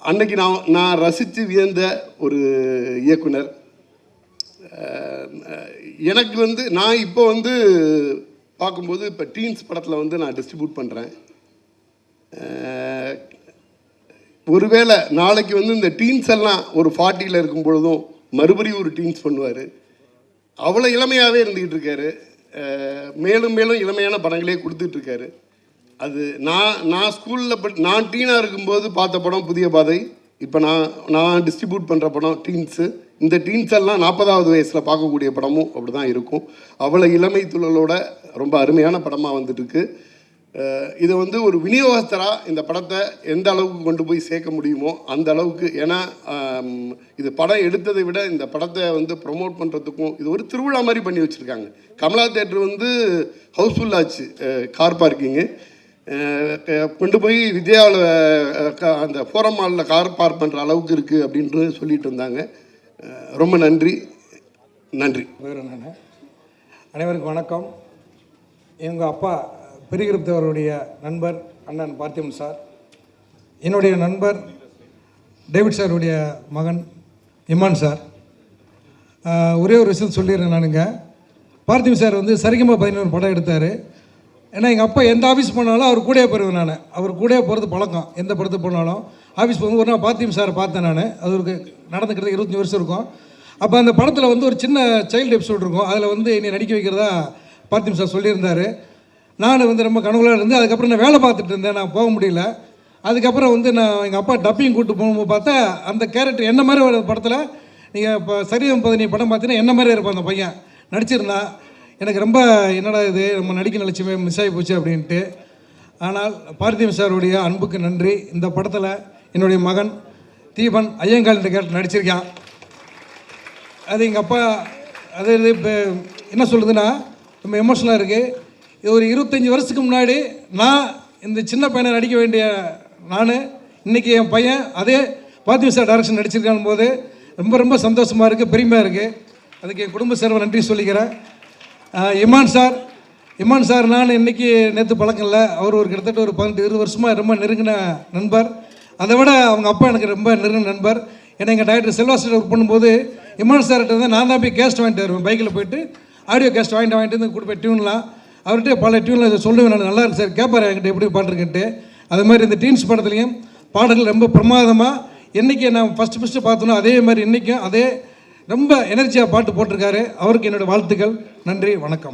அன்னைக்கு நான் ரசித்து வியந்த ஒரு இயக்குனர். எனக்கு வந்து நான் இப்போ வந்து பார்க்கும்போது இப்போ டீன்ஸ் படத்தில் வந்து நான் டிஸ்ட்ரிபியூட் பண்ணுறேன். ஒருவேளை நாளைக்கு வந்து இந்த டீன்ஸ் எல்லாம் ஒரு 40 இருக்கும் பொழுதும் மறுபடியும் ஒரு டீன்ஸ் பண்ணுவார். அவ்வளோ இளமையாகவே இருந்துக்கிட்டு இருக்காரு. மேலும் மேலும் இளமையான படங்களே கொடுத்துட்ருக்காரு. அது நான் ஸ்கூலில் நான் டீனாக இருக்கும்போது பார்த்த படம் புதிய பாதை. இப்போ நான் டிஸ்ட்ரிபியூட் பண்ணுற படம் டீன்ஸு. இந்த டீன்ஸ் எல்லாம் 40வது வயசில் பார்க்கக்கூடிய படமும் அப்படி தான் இருக்கும். அவ்வளோ இளமை துள்ளலோட ரொம்ப அருமையான படமாக வந்துட்டுருக்கு. இதை வந்து ஒரு விநியோகஸ்தராக இந்த படத்தை எந்த அளவுக்கு கொண்டு போய் சேர்க்க முடியுமோ அந்த அளவுக்கு. ஏன்னா இது படம் எடுத்ததை விட இந்த படத்தை வந்து ப்ரொமோட் பண்ணுறதுக்கும் இது ஒரு திருவிழா மாதிரி பண்ணி வச்சுருக்காங்க. கமலா தேட்டர் வந்து ஹவுஸ்ஃபுல் ஆச்சு, கார் பார்க்கிங்கு. கொண்டு போய் விஜயாவில் அந்த ஃபோரம் மாலில் கார் பார்க் பண்ணுற அளவுக்கு இருக்குது அப்படின்ட்டு சொல்லிட்டு இருந்தாங்க. ரொம்ப நன்றி. வேறு அனைவருக்கும் வணக்கம். எங்கள் அப்பா பெரியகிருப் தேவருடைய நண்பர் அண்ணன் பார்த்திபன் சார், என்னுடைய நண்பர் டேவிட் சாருடைய மகன் இமான் சார். ஒரே ஒரு விஷயம் சொல்லிடுறேன் நானுங்க. பார்த்திபன் சார் வந்து சரிகமா 11 படம் எடுத்தார். ஏன்னா எங்கள் அப்பா எந்த ஆஃபீஸ் போனாலும் அவர் கூடயே போயிடுவேன். நான் அவர் கூடயே போகிறது பழக்கம். எந்த படத்துக்கு போனாலும் ஆஃபீஸ் போகும்போது ஒரு நாள் பார்த்திபன் சாரை பார்த்தேன் நான். அது ஒரு நடந்துக்கிறது 25 வருஷம் இருக்கும். அப்போ அந்த படத்தில் வந்து ஒரு சின்ன சைல்டு எபிசோட் இருக்கும். அதில் வந்து என்னை நடிக்க வைக்கிறதா பார்த்திபன் சார் சொல்லியிருந்தார். நான் வந்து ரொம்ப கனவுலாக இருந்து அதுக்கப்புறம் நான் வேலை பார்த்துட்டு இருந்தேன், நான் போக முடியல. அதுக்கப்புறம் வந்து நான் எங்கள் அப்பா டப்பிங் கூப்பிட்டு போகும்போது பார்த்தா அந்த கேரக்டர் என்ன மாதிரி ஒரு படத்தில் நீங்கள் இப்போ சரியம் 15 படம் பார்த்தீங்கன்னா என்ன மாதிரி இருப்பான் அந்த பையன் நடிச்சிருந்தான். எனக்கு ரொம்ப என்னடா இது நம்ம நடிக்க நினச்சுமே மிஸ் ஆகி போச்சு அப்படின்ட்டு. ஆனால் பார்த்திபன் சாருடைய அன்புக்கு நன்றி. இந்த படத்தில் என்னுடைய மகன் தீபன் ஐயங்கால் என்ற கேரக்டர் நடிச்சிருக்கான். அது எங்கள் அப்பா அது இப்போ என்ன சொல்கிறதுன்னா ரொம்ப எமோஷனலாக இருக்குது. இது ஒரு 25 வருஷத்துக்கு முன்னாடி நான் இந்த சின்ன பையனை நடிக்க வேண்டிய நான் இன்றைக்கி என் பையன் அதே பார்த்திபன் சார் டைரக்ஷன் நடிச்சிருக்கான் போது ரொம்ப ரொம்ப சந்தோஷமாக இருக்குது, பெருமையாக இருக்குது. அதுக்கு என் குடும்ப சேர்வை நன்றி சொல்லிக்கிறேன். இமான் சார் நான் இன்றைக்கி நேற்று பழக்கம் இல்லை. அவர் ஒரு கிட்டத்தட்ட ஒரு 18-20 வருஷமாக ரொம்ப நெருங்கின நண்பர். அதை விட அவங்க அப்பா எனக்கு ரொம்ப நெருங்கின நண்பர். ஏன்னா எங்கள் டைரக்டர் செல்வாஸ்டர் ஒர்க் பண்ணும்போது இமான் சார்கிட்ட வந்து நான் தான் போய் கேஸ்ட் வாங்கிட்டு வருவேன். பைக்கில் போயிட்டு ஆடியோ கேஸ்ட் வாங்கிட்டு வந்து கொடுப்பேன் டியூன்லாம். அவர்கிட்ட பல டியூனில் சொல்லுவேன், நான் நல்லா இருக்கு சார் கேட்பார் என்கிட்ட எப்படி பாட்டுருக்குன்ட்டு. அது மாதிரி இந்த டீன்ஸ் படத்துலையும் பாடல்கள் ரொம்ப பிரமாதமாக என்றைக்கு நான் ஃபஸ்ட்டு பார்த்தோன்னா அதே மாதிரி இன்றைக்கும் அதே ரொம்ப எனர்ஜியாக பாட்டு போட்டிருக்காரு. அவருக்கு என்னோடய வாழ்த்துக்கள். நன்றி, வணக்கம்.